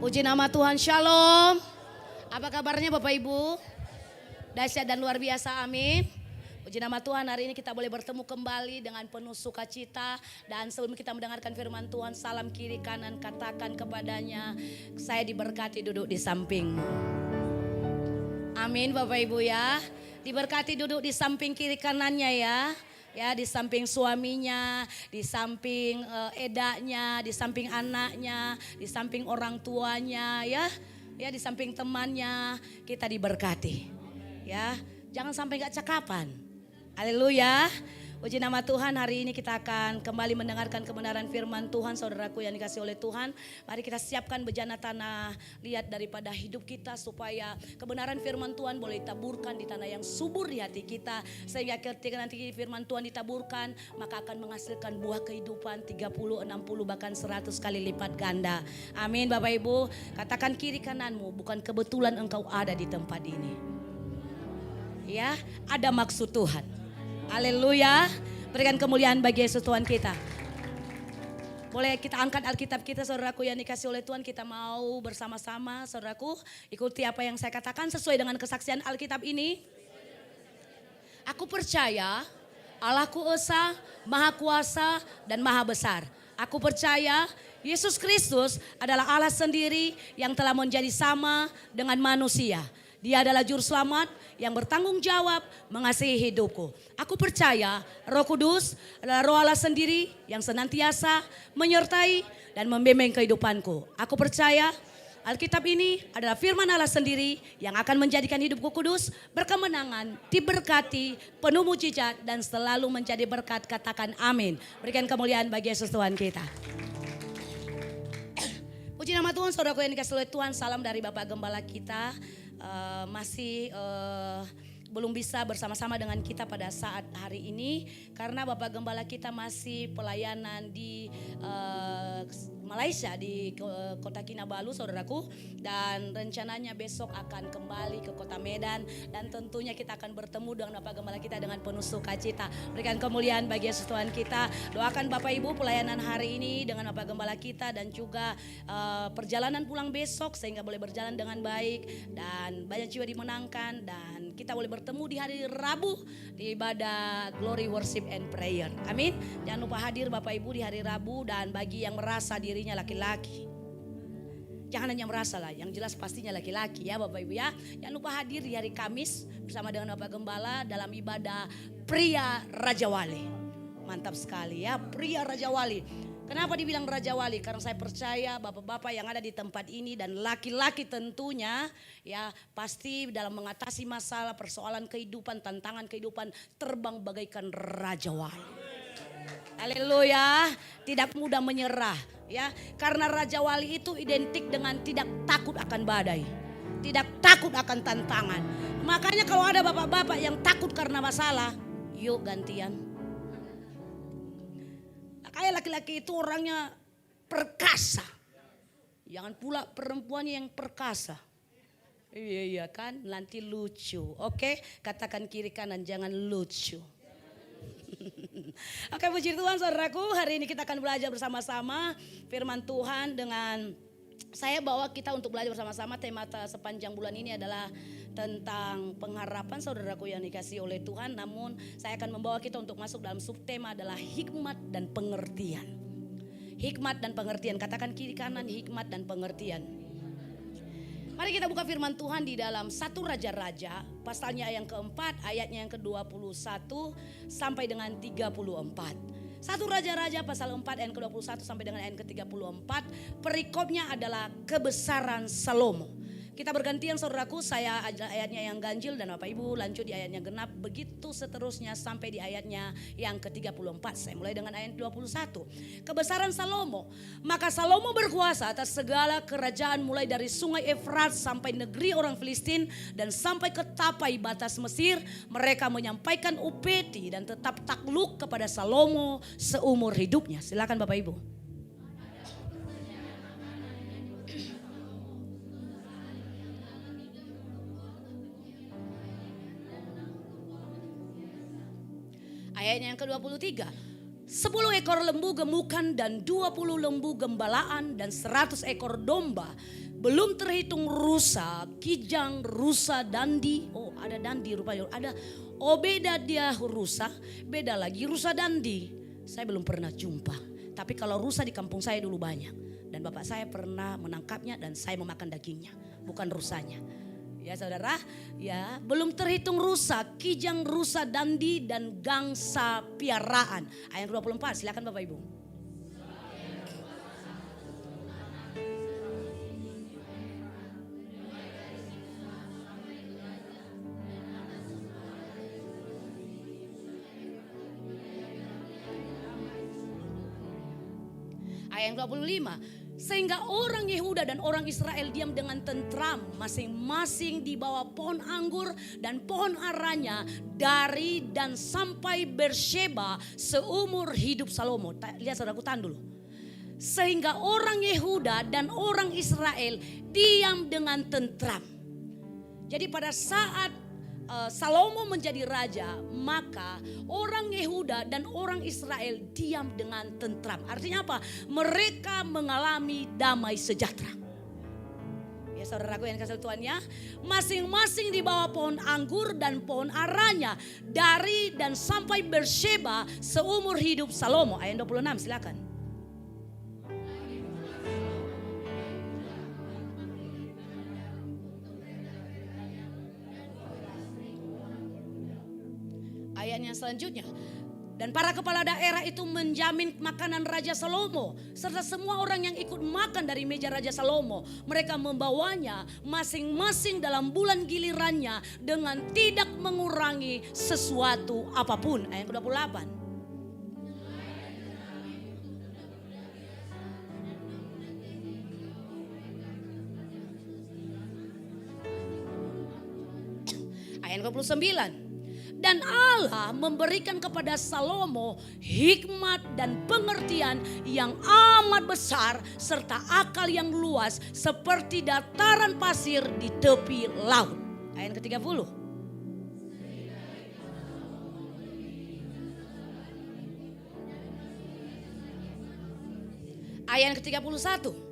Puji nama Tuhan, shalom. Apa kabarnya Bapak Ibu? Dahsyat dan luar biasa, amin. Puji nama Tuhan, hari ini kita boleh bertemu kembali dengan penuh sukacita. Dan sebelum kita mendengarkan firman Tuhan, salam kiri kanan katakan kepadanya, saya diberkati duduk di sampingmu. Amin Bapak Ibu ya. Diberkati duduk di samping kiri kanannya ya. Ya, di samping suaminya, di samping edaknya, di samping anaknya, di samping orang tuanya ya. Ya, di samping temannya, kita diberkati. Ya, jangan sampai gak cakapan. Haleluya. Puji nama Tuhan, hari ini kita akan kembali mendengarkan kebenaran firman Tuhan, saudaraku yang dikasih oleh Tuhan. Mari kita siapkan bejana tanah liat daripada hidup kita supaya kebenaran firman Tuhan boleh ditaburkan di tanah yang subur di hati kita. Sehingga ketika nanti firman Tuhan ditaburkan, maka akan menghasilkan buah kehidupan 30, 60 bahkan 100 kali lipat ganda. Amin Bapak Ibu. Katakan kiri kananmu, bukan kebetulan engkau ada di tempat ini. Ya, ada maksud Tuhan. Haleluya. Berikan kemuliaan bagi Yesus Tuhan kita. Boleh kita angkat Alkitab kita, saudaraku yang dikasih oleh Tuhan. Kita mau bersama-sama, saudaraku, ikuti apa yang saya katakan sesuai dengan kesaksian Alkitab ini. Aku percaya Allahku Esa, Maha Kuasa dan Maha Besar. Aku percaya Yesus Kristus adalah Allah sendiri yang telah menjadi sama dengan manusia. Dia adalah juru selamat yang bertanggung jawab mengasihi hidupku. Aku percaya Roh Kudus adalah Roh Allah sendiri yang senantiasa menyertai dan membimbing kehidupanku. Aku percaya Alkitab ini adalah firman Allah sendiri yang akan menjadikan hidupku kudus, berkemenangan, diberkati, penuh mujizat dan selalu menjadi berkat. Katakan amin. Berikan kemuliaan bagi Yesus Tuhan kita. Puji nama Tuhan, saudaraku yang dikasih oleh Tuhan. Salam dari Bapak Gembala kita. Masih belum bisa bersama-sama dengan kita pada saat hari ini karena Bapak Gembala kita masih pelayanan di Malaysia, di kota Kinabalu, saudaraku, dan rencananya besok akan kembali ke kota Medan dan tentunya kita akan bertemu dengan Bapak Gembala kita dengan penuh sukacita. Berikan kemuliaan bagi Yesus Tuhan kita. Doakan Bapak Ibu pelayanan hari ini dengan Bapak Gembala kita dan juga perjalanan pulang besok sehingga boleh berjalan dengan baik dan banyak jiwa dimenangkan dan kita boleh bertemu di hari Rabu di ibadah Glory Worship and Prayer. Amin. Jangan lupa hadir Bapak Ibu di hari Rabu, dan bagi yang merasa dirinya laki-laki, jangan hanya merasa lah, yang jelas pastinya laki-laki ya Bapak Ibu ya. Jangan lupa hadir di hari Kamis bersama dengan Bapak Gembala dalam ibadah Pria Raja Wali. Mantap sekali ya, Pria Raja Wali. Kenapa dibilang Raja Wali? Karena saya percaya bapak-bapak yang ada di tempat ini dan laki-laki tentunya ya pasti dalam mengatasi masalah, persoalan kehidupan, tantangan kehidupan terbang bagaikan Raja Wali. Haleluya, tidak mudah menyerah ya. Karena Raja Wali itu identik dengan tidak takut akan badai, tidak takut akan tantangan. Makanya kalau ada bapak-bapak yang takut karena masalah, yuk gantian. Kayak laki-laki itu orangnya perkasa. Jangan pula perempuan yang perkasa. Iya kan, nanti lucu. Oke, katakan kiri kanan, jangan lucu. Oke, puji Tuhan saudaraku, hari ini kita akan belajar bersama-sama firman Tuhan dengan saya bawa kita untuk belajar bersama-sama. Tema sepanjang bulan ini adalah tentang pengharapan, saudaraku yang dikasih oleh Tuhan. Namun saya akan membawa kita untuk masuk dalam subtema adalah hikmat dan pengertian. Hikmat dan pengertian, katakan kiri kanan, hikmat dan pengertian. Mari kita buka firman Tuhan di dalam 1 Raja-Raja pasalnya yang keempat, ayatnya yang ke-21 sampai dengan 34. 1 Raja-Raja pasal 4 ayat ke-21 sampai dengan ayat ke-34. Perikopnya adalah kebesaran Salomo. Kita bergantian saudaraku, saya ayatnya yang ganjil dan Bapak Ibu lanjut di ayatnya genap. Begitu seterusnya sampai di ayatnya yang ke-34. Saya mulai dengan ayat 21. Kebesaran Salomo. Maka Salomo berkuasa atas segala kerajaan mulai dari sungai Efrat sampai negeri orang Filistin dan sampai ke tapai batas Mesir. Mereka menyampaikan upeti dan tetap takluk kepada Salomo seumur hidupnya. Silakan Bapak Ibu. Ayatnya yang ke-23. 10 ekor lembu gemukan dan 20 lembu gembalaan dan 100 ekor domba belum terhitung rusa, kijang, rusa, dandi. Oh ada dandi rupanya, ada beda dia rusa, beda lagi rusa dandi. Saya belum pernah jumpa, tapi kalau rusa di kampung saya dulu banyak. Dan bapak saya pernah menangkapnya dan saya memakan dagingnya, bukan rusanya. Ya saudara, ya belum terhitung rusa, kijang, rusa, dandi dan gangsa piaraan. Ayat 24, silakan Bapak Ibu. Ayat 25. Sehingga orang Yehuda dan orang Israel diam dengan tentram, masing-masing di bawah pohon anggur dan pohon aranya dari dan sampai Bersheba seumur hidup Salomo. Lihat saudaraku, tahan dulu. Sehingga orang Yehuda dan orang Israel diam dengan tentram. Jadi pada saat Salomo menjadi raja, maka orang Yehuda dan orang Israel diam dengan tentram. Artinya apa? Mereka mengalami damai sejahtera. Ya saudaraku yang dikasihi Tuhan ya, masing-masing di bawah pohon anggur dan pohon aranya dari dan sampai Bersheba seumur hidup Salomo. Ayat 26 silakan. Ayatnya selanjutnya. Dan para kepala daerah itu menjamin makanan Raja Salomo. Serta semua orang yang ikut makan dari meja Raja Salomo. Mereka membawanya masing-masing dalam bulan gilirannya dengan tidak mengurangi sesuatu apapun. Ayat ke-28. Ayat 29. Dan Allah memberikan kepada Salomo hikmat dan pengertian yang amat besar serta akal yang luas seperti dataran pasir di tepi laut. Ayat ke-30. Ayat ke-31.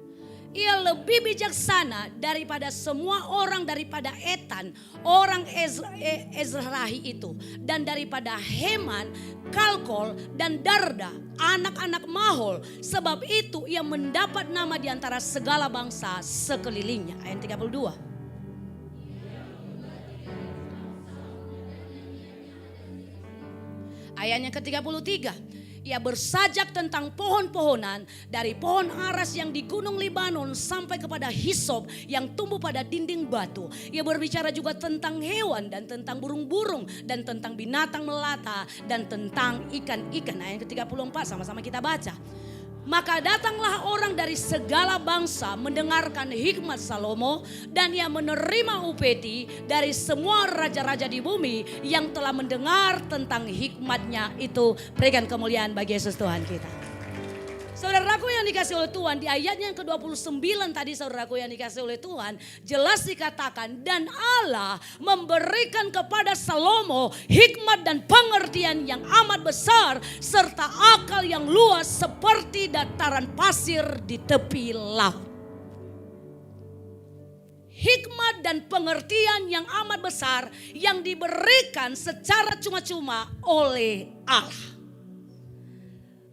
Ia lebih bijaksana daripada semua orang, daripada Etan, orang Ezrahi itu. Dan daripada Heman, Kalkol dan Darda, anak-anak Mahol. Sebab itu ia mendapat nama di antara segala bangsa sekelilingnya. Ayat 32. Ayatnya ke-33. Ia bersajak tentang pohon-pohonan dari pohon aras yang di gunung Libanon sampai kepada hisop yang tumbuh pada dinding batu. Ia berbicara juga tentang hewan dan tentang burung-burung dan tentang binatang melata dan tentang ikan-ikan. Ayat ke-34 sama-sama kita baca. Maka datanglah orang dari segala bangsa mendengarkan hikmat Salomo dan ia menerima upeti dari semua raja-raja di bumi yang telah mendengar tentang hikmatnya itu. Berikan kemuliaan bagi Yesus Tuhan kita. Saudaraku yang dikasih oleh Tuhan, di ayatnya yang ke-29 tadi saudaraku yang dikasih oleh Tuhan, jelas dikatakan dan Allah memberikan kepada Salomo hikmat dan pengertian yang amat besar serta akal yang luas seperti dataran pasir di tepi laut. Hikmat dan pengertian yang amat besar yang diberikan secara cuma-cuma oleh Allah.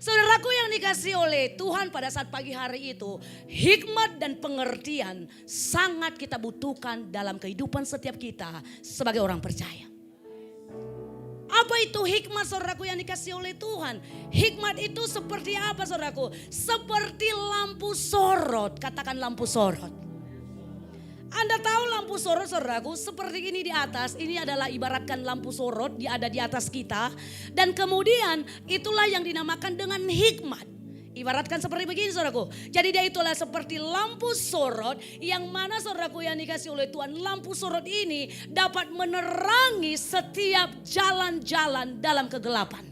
Saudaraku yang dikasih oleh Tuhan pada saat pagi hari itu, hikmat dan pengertian sangat kita butuhkan dalam kehidupan setiap kita sebagai orang percaya. Apa itu hikmat saudaraku yang dikasih oleh Tuhan? Hikmat itu seperti apa saudaraku? Seperti lampu sorot, katakan lampu sorot. Anda tahu lampu sorot saudaraku seperti ini di atas, ini adalah ibaratkan lampu sorot, dia ada di atas kita. Dan kemudian itulah yang dinamakan dengan hikmat. Ibaratkan seperti begini saudaraku. Jadi dia itulah seperti lampu sorot yang mana saudaraku yang dikasih oleh Tuhan. Lampu sorot ini dapat menerangi setiap jalan-jalan dalam kegelapan.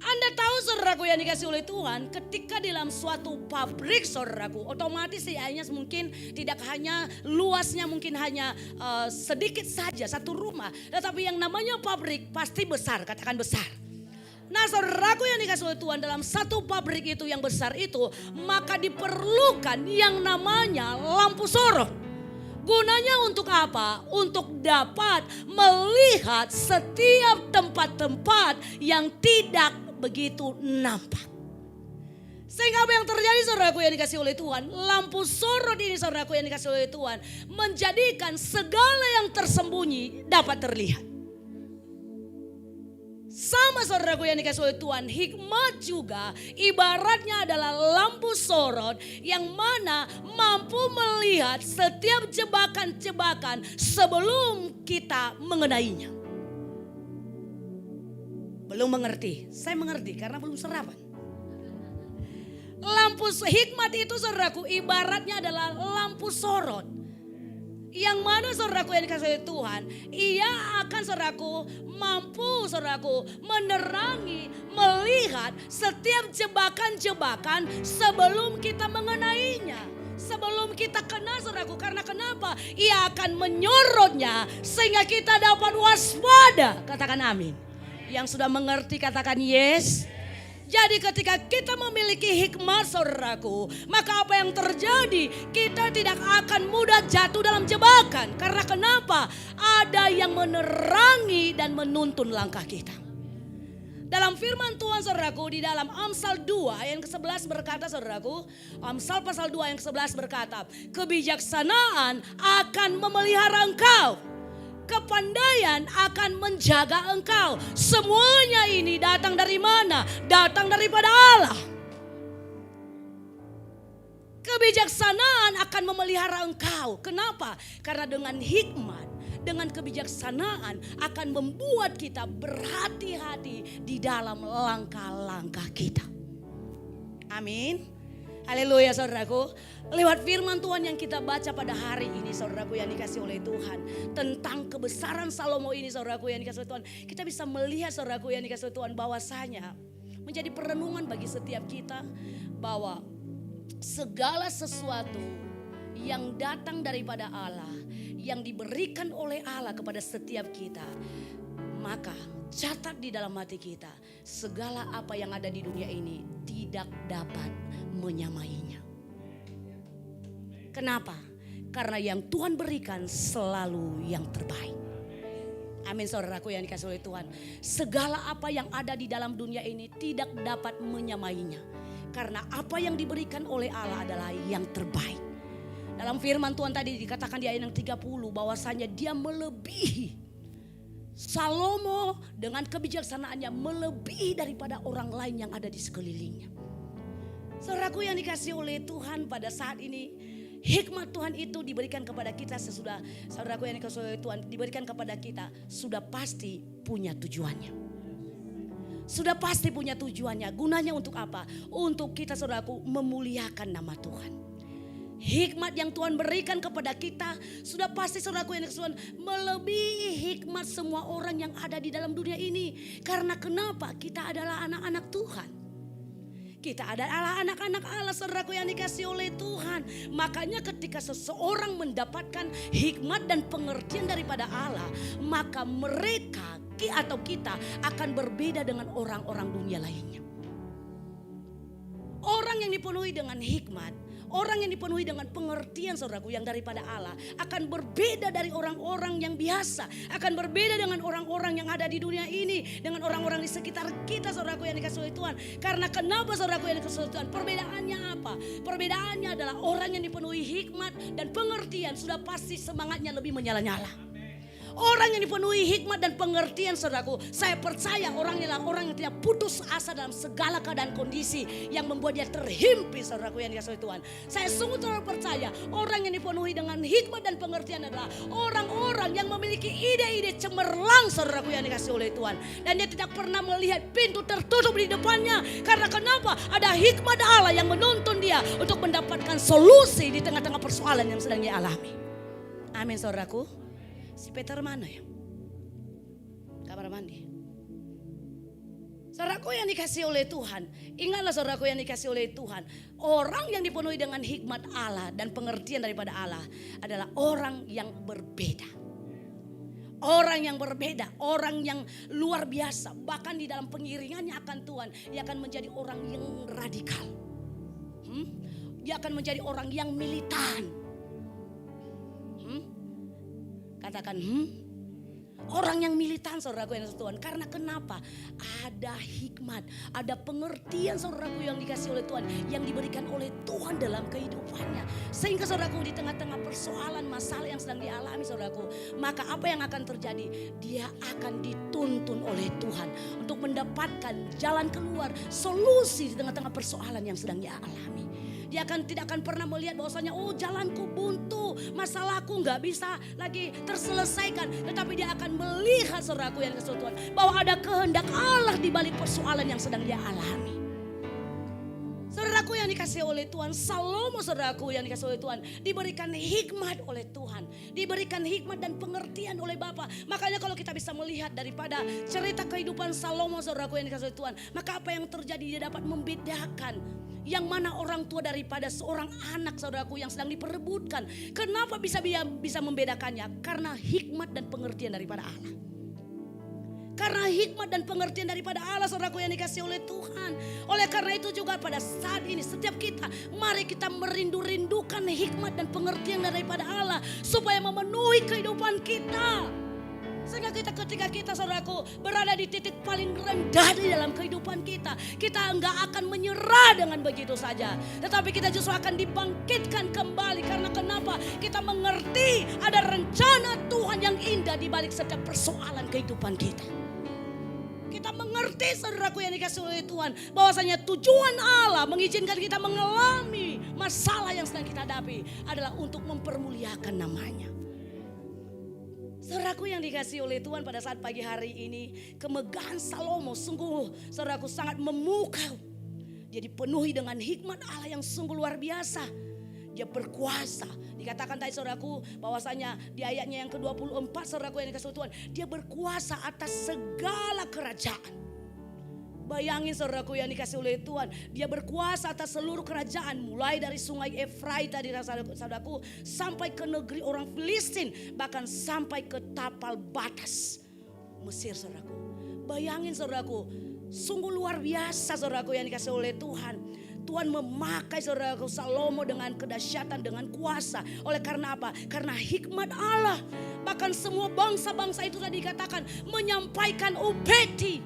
Anda tahu saudaraku yang dikasih oleh Tuhan, ketika di dalam suatu pabrik saudaraku, otomatis akhirnya mungkin tidak hanya luasnya mungkin hanya sedikit saja satu rumah. Tetapi yang namanya pabrik pasti besar, katakan besar. Nah saudaraku yang dikasih oleh Tuhan, dalam satu pabrik itu yang besar itu, maka diperlukan yang namanya lampu sorot. Gunanya untuk apa? Untuk dapat melihat setiap tempat-tempat yang tidak begitu nampak. Sehingga apa yang terjadi saudaraku yang dikasih oleh Tuhan, lampu sorot ini saudaraku yang dikasih oleh Tuhan, menjadikan segala yang tersembunyi dapat terlihat. Sama saudaraku yang dikasih oleh Tuhan, hikmat juga ibaratnya adalah lampu sorot yang mana mampu melihat setiap jebakan-jebakan sebelum kita mengenainya. Belum mengerti? Saya mengerti karena belum serapan. Lampu hikmat itu saudaraku ibaratnya adalah lampu sorot. Yang mana saudaraku yang dikasih oleh Tuhan, ia akan saudaraku mampu saudaraku menerangi, melihat setiap jebakan-jebakan sebelum kita mengenainya. Sebelum kita kena saudaraku, karena kenapa? Ia akan menyorotnya sehingga kita dapat waspada. Katakan amin. Yang sudah mengerti katakan yes. Jadi ketika kita memiliki hikmat saudaraku, maka apa yang terjadi? Kita tidak akan mudah jatuh dalam jebakan. Karena kenapa? Ada yang menerangi dan menuntun langkah kita. Dalam firman Tuhan saudaraku, di dalam Amsal 2 ayat ke-11 berkata saudaraku, Amsal pasal 2 ayat ke-11 berkata, kebijaksanaan akan memelihara engkau, kepandaian akan menjaga engkau. Semuanya ini datang dari mana? Datang daripada Allah. Kebijaksanaan akan memelihara engkau. Kenapa? Karena dengan hikmat, dengan kebijaksanaan akan membuat kita berhati-hati di dalam langkah-langkah kita. Amin. Haleluya saudaraku. Lewat firman Tuhan yang kita baca pada hari ini saudaraku yang dikasih oleh Tuhan, tentang kebesaran Salomo ini saudaraku yang dikasih oleh Tuhan, kita bisa melihat saudaraku yang dikasih oleh Tuhan bahwasanya menjadi perenungan bagi setiap kita bahwa segala sesuatu yang datang daripada Allah, yang diberikan oleh Allah kepada setiap kita, maka catat di dalam hati kita, segala apa yang ada di dunia ini tidak dapat menyamainya. Kenapa? Karena yang Tuhan berikan selalu yang terbaik. Amin saudaraku yang dikasih oleh Tuhan. Segala apa yang ada di dalam dunia ini tidak dapat menyamainya. Karena apa yang diberikan oleh Allah adalah yang terbaik. Dalam firman Tuhan tadi dikatakan di ayat yang 30 bahwasanya dia melebihi. Salomo dengan kebijaksanaannya melebihi daripada orang lain yang ada di sekelilingnya. Saudaraku yang dikasih oleh Tuhan pada saat ini, hikmat Tuhan itu diberikan kepada kita sesudah, saudaraku yang dikasih oleh Tuhan, diberikan kepada kita sudah pasti punya tujuannya. Sudah pasti punya tujuannya. Gunanya untuk apa? Untuk kita saudaraku memuliakan nama Tuhan. Hikmat yang Tuhan berikan kepada kita sudah pasti saudaraku yang dikasih Tuhan melebihi hikmat semua orang yang ada di dalam dunia ini. Karena kenapa? Kita adalah anak-anak Tuhan. Kita adalah anak-anak Allah saudaraku yang dikasih oleh Tuhan. Makanya ketika seseorang mendapatkan hikmat dan pengertian daripada Allah, maka mereka atau kita akan berbeda dengan orang-orang dunia lainnya. Orang yang dipenuhi dengan hikmat, orang yang dipenuhi dengan pengertian saudaraku yang daripada Allah akan berbeda dari orang-orang yang biasa. Akan berbeda dengan orang-orang yang ada di dunia ini. Dengan orang-orang di sekitar kita saudaraku yang dikasih oleh Tuhan. Karena kenapa saudaraku yang dikasih oleh Tuhan? Perbedaannya apa? Perbedaannya adalah orang yang dipenuhi hikmat dan pengertian sudah pasti semangatnya lebih menyala-nyala. Orang yang dipenuhi hikmat dan pengertian saudaraku, saya percaya orang inilah orang yang tidak putus asa dalam segala keadaan kondisi yang membuat dia terhimpit saudaraku yang dikasih oleh Tuhan. Saya sungguh percaya orang yang dipenuhi dengan hikmat dan pengertian adalah orang-orang yang memiliki ide-ide cemerlang saudaraku yang dikasih oleh Tuhan. Dan dia tidak pernah melihat pintu tertutup di depannya. Karena kenapa? Ada hikmat Allah yang menuntun dia untuk mendapatkan solusi di tengah-tengah persoalan yang sedang dia alami. Amin saudaraku. Si Peter mana ya? Kamar mandi. Saudaraku yang dikasih oleh Tuhan. Ingatlah saudaraku yang dikasih oleh Tuhan. Orang yang dipenuhi dengan hikmat Allah dan pengertian daripada Allah adalah orang yang berbeda. Orang yang berbeda, orang yang luar biasa. Bahkan di dalam pengiringannya akan Tuhan, ia akan menjadi orang yang radikal. Dia akan menjadi orang yang militan. Katakan orang yang militan, saudaraku yang dikasihi Tuhan. Karena kenapa? Ada hikmat, ada pengertian, saudaraku, yang dikasih oleh Tuhan, yang diberikan oleh Tuhan dalam kehidupannya. Sehingga saudaraku, di tengah-tengah persoalan masalah yang sedang dialami, saudaraku, maka apa yang akan terjadi? Dia akan dituntun oleh Tuhan untuk mendapatkan jalan keluar, solusi di tengah-tengah persoalan yang sedang dia alami. Dia tidak akan pernah melihat bahwasanya jalanku buntu, masalahku nggak bisa lagi terselesaikan. Tetapi dia akan melihat, saudaraku yang dikasihi Tuhan, bahwa ada kehendak Allah di balik persoalan yang sedang dia alami. Saudaraku yang dikasihi oleh Tuhan, Salomo, saudaraku yang dikasihi oleh Tuhan, diberikan hikmat oleh Tuhan, diberikan hikmat dan pengertian oleh Bapa. Makanya kalau kita bisa melihat daripada cerita kehidupan Salomo, saudaraku yang dikasihi oleh Tuhan, maka apa yang terjadi, dia dapat membedakan yang mana orang tua daripada seorang anak, saudaraku, yang sedang diperebutkan. Kenapa bisa membedakannya? Karena hikmat dan pengertian daripada Allah. Karena hikmat dan pengertian daripada Allah, saudaraku yang dikasihi oleh Tuhan. Oleh karena itu juga pada saat ini setiap kita, mari kita merindukan hikmat dan pengertian daripada Allah, supaya memenuhi kehidupan kita. Sehingga ketika kita, saudaraku, berada di titik paling rendah di dalam kehidupan kita, kita enggak akan menyerah dengan begitu saja. Tetapi kita justru akan dibangkitkan kembali. Karena kenapa? Kita mengerti ada rencana Tuhan yang indah di balik setiap persoalan kehidupan kita. Kita mengerti, saudaraku yang dikasihi oleh Tuhan, bahwasanya tujuan Allah mengizinkan kita mengalami masalah yang sedang kita hadapi adalah untuk mempermuliakan namanya. Saudaraku yang dikasihi oleh Tuhan, pada saat pagi hari ini, kemegahan Salomo sungguh, saudaraku, sangat memukau. Dia dipenuhi dengan hikmat Allah yang sungguh luar biasa. Dia berkuasa. Dikatakan tadi, saudaraku, bahwasanya di ayatnya yang ke-24, saudaraku yang dikasihi Tuhan, dia berkuasa atas segala kerajaan. Bayangin, saudaraku yang dikasihi oleh Tuhan, dia berkuasa atas seluruh kerajaan, mulai dari sungai Efrat tadi, saudaraku, sampai ke negeri orang Filistin, bahkan sampai ke tapal batas Mesir, saudaraku. Bayangin, saudaraku, sungguh luar biasa, saudaraku yang dikasihi oleh Tuhan. Tuhan memakai, saudaraku, Salomo dengan kedahsyatan, dengan kuasa. Oleh karena apa? Karena hikmat Allah. Bahkan semua bangsa-bangsa itu tadi dikatakan menyampaikan upeti.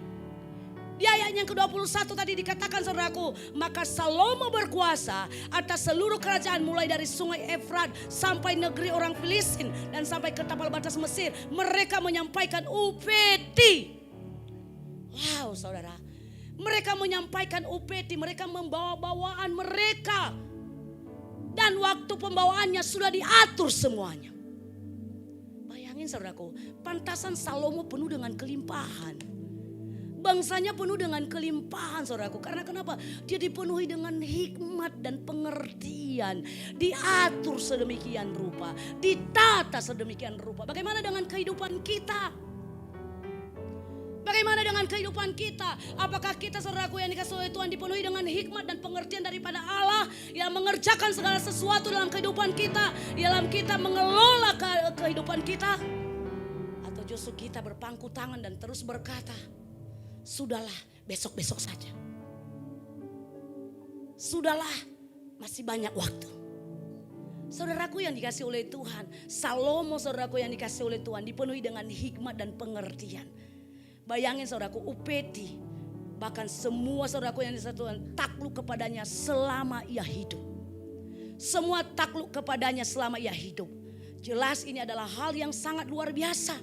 Di ayat yang ke-21 tadi dikatakan, saudaraku, maka Salomo berkuasa atas seluruh kerajaan, mulai dari sungai Efrat sampai negeri orang Filistin dan sampai ke tapal batas Mesir. Mereka menyampaikan upeti. Wow, saudara. Mereka menyampaikan upeti, mereka membawa bawaan mereka. Dan waktu pembawaannya sudah diatur semuanya. Bayangin, saudaraku, pantasan Salomo penuh dengan kelimpahan. Bangsanya penuh dengan kelimpahan, saudaraku. Karena kenapa? Dia dipenuhi dengan hikmat dan pengertian. Diatur sedemikian rupa, ditata sedemikian rupa. Bagaimana dengan kehidupan kita? Bagaimana dengan kehidupan kita? Apakah kita, saudaraku yang dikasihi oleh Tuhan, dipenuhi dengan hikmat dan pengertian daripada Allah yang mengerjakan segala sesuatu dalam kehidupan kita, dalam kita mengelola kehidupan kita? Atau justru kita berpangku tangan dan terus berkata, sudahlah, besok-besok saja. Sudahlah, masih banyak waktu. Saudaraku yang dikasihi oleh Tuhan, Salomo, saudaraku yang dikasihi oleh Tuhan, dipenuhi dengan hikmat dan pengertian. Bayangin, saudaraku, upeti, bahkan semua, saudaraku yang dikasihi Tuhan, takluk kepadanya selama ia hidup. Semua takluk kepadanya selama ia hidup. Jelas ini adalah hal yang sangat luar biasa.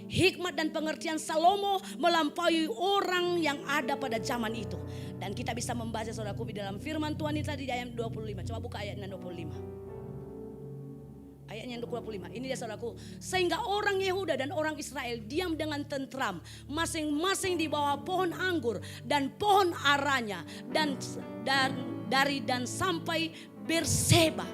Hikmat dan pengertian Salomo melampaui orang yang ada pada zaman itu. Dan kita bisa membaca, saudaraku, di dalam firman Tuhan ini tadi di ayat 25. Coba buka ayatnya 25. Ayatnya 25. Ini dia, saudaraku. Sehingga orang Yehuda dan orang Israel diam dengan tentram, masing-masing di bawah pohon anggur dan pohon aranya, dan dari dan sampai Berseba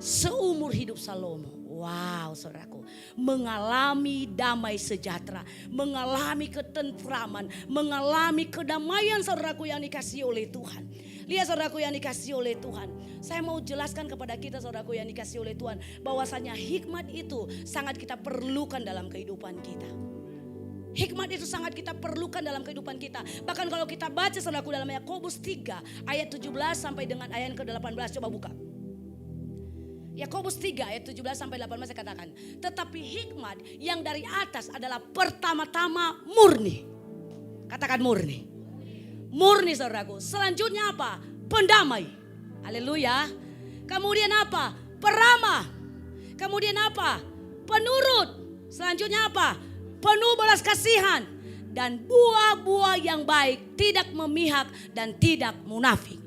seumur hidup Salomo. Wow, saudaraku, mengalami damai sejahtera, mengalami ketentraman, mengalami kedamaian, saudaraku yang dikasihi oleh Tuhan. Lihat saudaraku yang dikasihi oleh Tuhan. Saya mau jelaskan kepada kita saudaraku yang dikasihi oleh Tuhan. Bahwasanya hikmat itu sangat kita perlukan dalam kehidupan kita. Hikmat itu sangat kita perlukan dalam kehidupan kita. Bahkan kalau kita baca saudaraku dalam Yakobus 3 ayat 17 sampai dengan ayat ke-18. Coba buka. Yakobus 3 ayat 17 sampai 18 saya katakan. Tetapi hikmat yang dari atas adalah pertama-tama murni. Katakan murni. Murni saudaraku. Selanjutnya apa? Pendamai. Haleluya. Kemudian apa? Peramah. Kemudian apa? Penurut. Selanjutnya apa? Penuh belas kasihan. Dan buah-buah yang baik. Tidak memihak dan tidak munafik.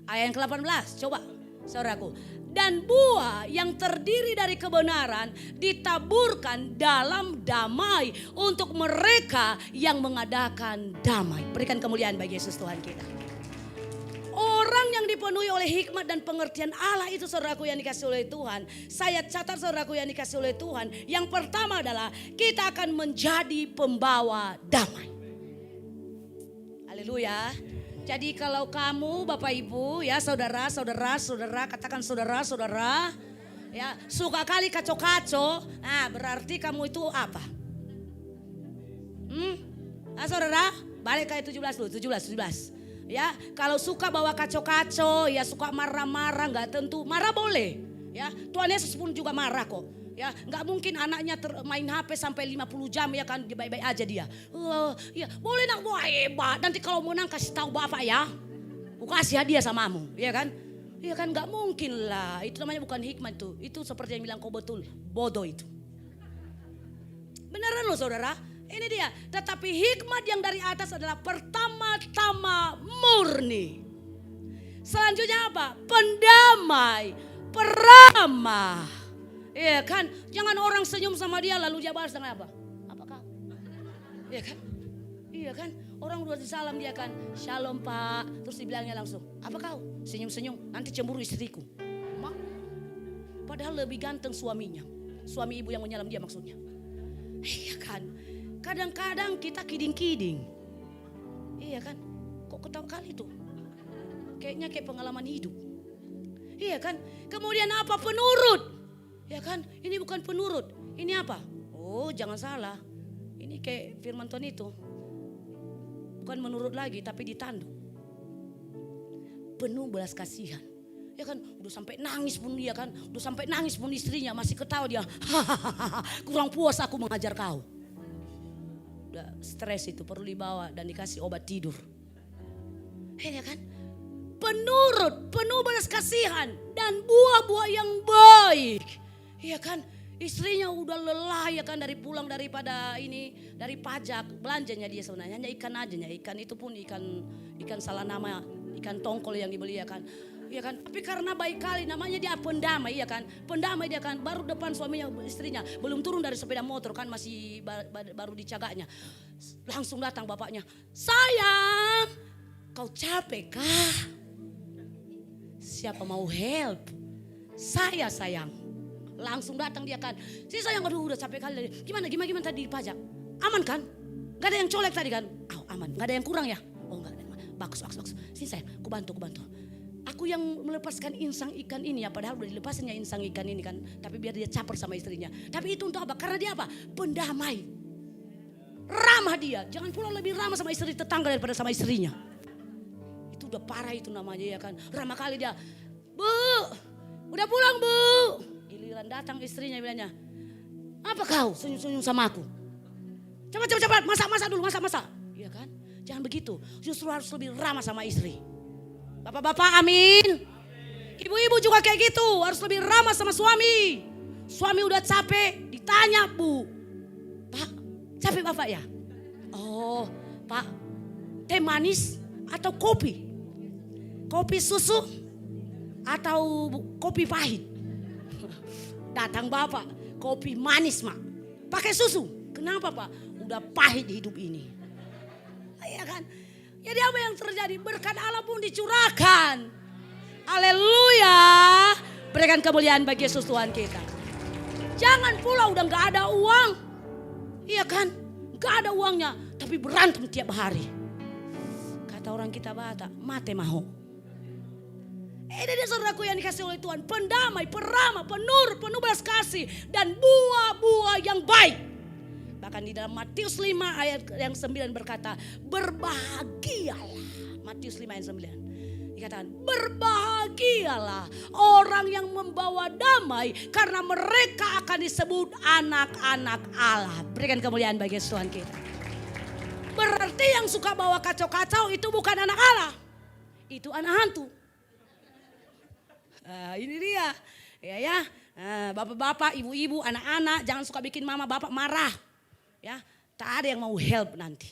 Ayat yang ke-18. Coba saudaraku. Dan buah yang terdiri dari kebenaran ditaburkan dalam damai untuk mereka yang mengadakan damai. Berikan kemuliaan bagi Yesus Tuhan kita. Orang yang dipenuhi oleh hikmat dan pengertian Allah itu saudaraku yang dikasihi oleh Tuhan. Saya catat saudaraku yang dikasihi oleh Tuhan. Yang pertama adalah kita akan menjadi pembawa damai. Haleluya. Jadi kalau kamu Bapak Ibu ya saudara, katakan saudara, ya suka kali kaco-kaco, nah berarti kamu itu apa? Saudara, balik ke 17. Ya, kalau suka bawa kaco-kaco, ya suka marah-marah, nggak tentu, marah boleh. Ya, Tuhan Yesus pun juga marah kok. Ya, nggak mungkin anaknya main HP sampai 50 jam ya kan, baik-baik aja dia. Ya, boleh nak buat hebat. Nanti kalau menang kasih tahu Bapak ya. Aku kasih hadiah samamu, ya kan? Ya kan nggak mungkin lah. Itu namanya bukan hikmat tuh. Itu seperti yang bilang kau betul, bodoh itu. Beneran loh saudara. Ini dia. Tetapi hikmat yang dari atas adalah pertama-tama murni. Selanjutnya apa? Pendamai, peramah. Iya kan, jangan orang senyum sama dia lalu dia balas dengan apa? Apakah? Iya kan? Iya kan? Orang udah disalam dia kan, shalom Pak. Terus dibilangnya langsung, apa kau? Senyum-senyum, nanti cemburu istriku. Padahal lebih ganteng suaminya. Suami ibu yang menyalam dia maksudnya. Iya kan? Kadang-kadang kita kiding-kiding. Iya kan? Kok ketawa kali tuh? Kayaknya kayak pengalaman hidup. Iya kan? Kemudian apa? Penurut. Ya kan, ini bukan penurut, ini apa? Oh jangan salah, ini kayak firman Tuhan itu. Bukan menurut lagi tapi ditanduk. Penuh belas kasihan. Ya kan, udah sampai nangis pun dia kan, udah sampai nangis pun istrinya masih ketawa dia. Hahaha, kurang puas aku mengajar kau. Udah stres itu perlu dibawa dan dikasih obat tidur. Ya kan, penurut, penuh belas kasihan dan buah-buah yang baik. Iya kan, istrinya udah lelah ya kan dari pulang daripada ini, dari pajak, belanjanya dia sebenarnya hanya ikan aja ya, ikan itu pun ikan salah nama, ikan tongkol yang dibeli ya kan. Iya kan, tapi karena baik kali namanya dia pendamai ya kan, pendamai dia kan, baru depan suaminya istrinya, belum turun dari sepeda motor kan masih baru dicagaknya. Langsung datang bapaknya, sayang, kau capek kah? Siapa mau help? Saya sayang. Langsung datang dia kan. Si sayang aduh udah capek kali. Gimana tadi di pajak? Aman kan? Gak ada yang colek tadi kan? Aman. Gak ada yang kurang ya? Oh enggak ada. Bagus. Si sayang, aku bantu. Aku yang melepaskan insang ikan ini ya. Padahal udah dilepasin ya insang ikan ini kan. Tapi biar dia caper sama istrinya. Tapi itu untuk apa? Karena dia apa? Pendamai. Ramah dia. Jangan pula lebih ramah sama istri tetangga daripada sama istrinya. Itu udah parah itu namanya ya kan. Ramah kali dia. Bu, udah pulang bu. Giliran datang istrinya bilangnya, apa kau senyum-senyum sama aku? Cepat, masak dulu. Iya kan? Jangan begitu, justru harus lebih ramah sama istri. Bapak-bapak amin. Ibu-ibu juga kayak gitu, harus lebih ramah sama suami. Suami udah capek, ditanya bu, Pak capek bapak ya? Oh Pak, teh manis atau kopi? Kopi susu atau kopi pahit? Datang bapak, kopi manis mak, pakai susu. Kenapa pak? Udah pahit hidup ini. Iya kan? Jadi apa yang terjadi? Berkat Allah pun dicurahkan. Haleluya. Berikan kemuliaan bagi Yesus Tuhan kita. Jangan pula udah gak ada uang. Iya kan? Gak ada uangnya, tapi berantem tiap hari. Kata orang kita Batak, mate maho. Ini dia saudaraku yang dikasih oleh Tuhan. Pendamai, peramah, penuh belas kasih. Dan buah-buah yang baik. Bahkan di dalam Matius 5 ayat yang 9 berkata, berbahagialah. Matius 5 ayat 9. Dikatakan, berbahagialah orang yang membawa damai. Karena mereka akan disebut anak-anak Allah. Berikan kemuliaan bagi Tuhan kita. Berarti yang suka bawa kacau-kacau itu bukan anak Allah. Itu anak hantu. Ini dia. Ya. Bapak-bapak, ibu-ibu, anak-anak jangan suka bikin mama bapak marah. Ya, tak ada yang mau help nanti.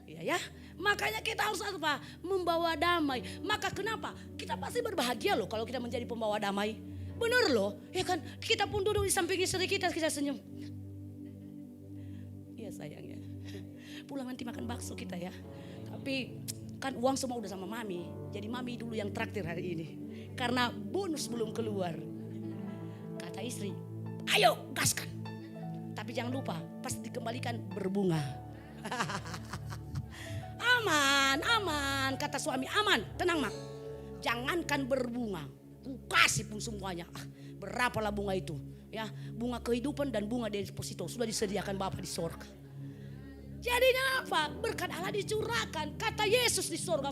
Ya. Makanya kita harus apa? Membawa damai. Maka kenapa? Kita pasti berbahagia loh kalau kita menjadi pembawa damai. Benar loh. Ya kan? Kita pun duduk di samping istri kita senyum. Iya sayang ya. Pulang nanti makan bakso kita ya. Tapi kan uang semua udah sama mami. Jadi mami dulu yang traktir hari ini. Karena bonus belum keluar. Kata istri, ayo gaskan. Tapi jangan lupa, pasti dikembalikan berbunga. Aman. Kata suami, aman, tenang mak. Jangankan berbunga, ku kasih pun semuanya. Berapalah bunga itu? Ya, bunga kehidupan dan bunga deposito sudah disediakan Bapa di sorga. Jadinya apa? Berkat Allah dicurahkan. Kata Yesus di sorga.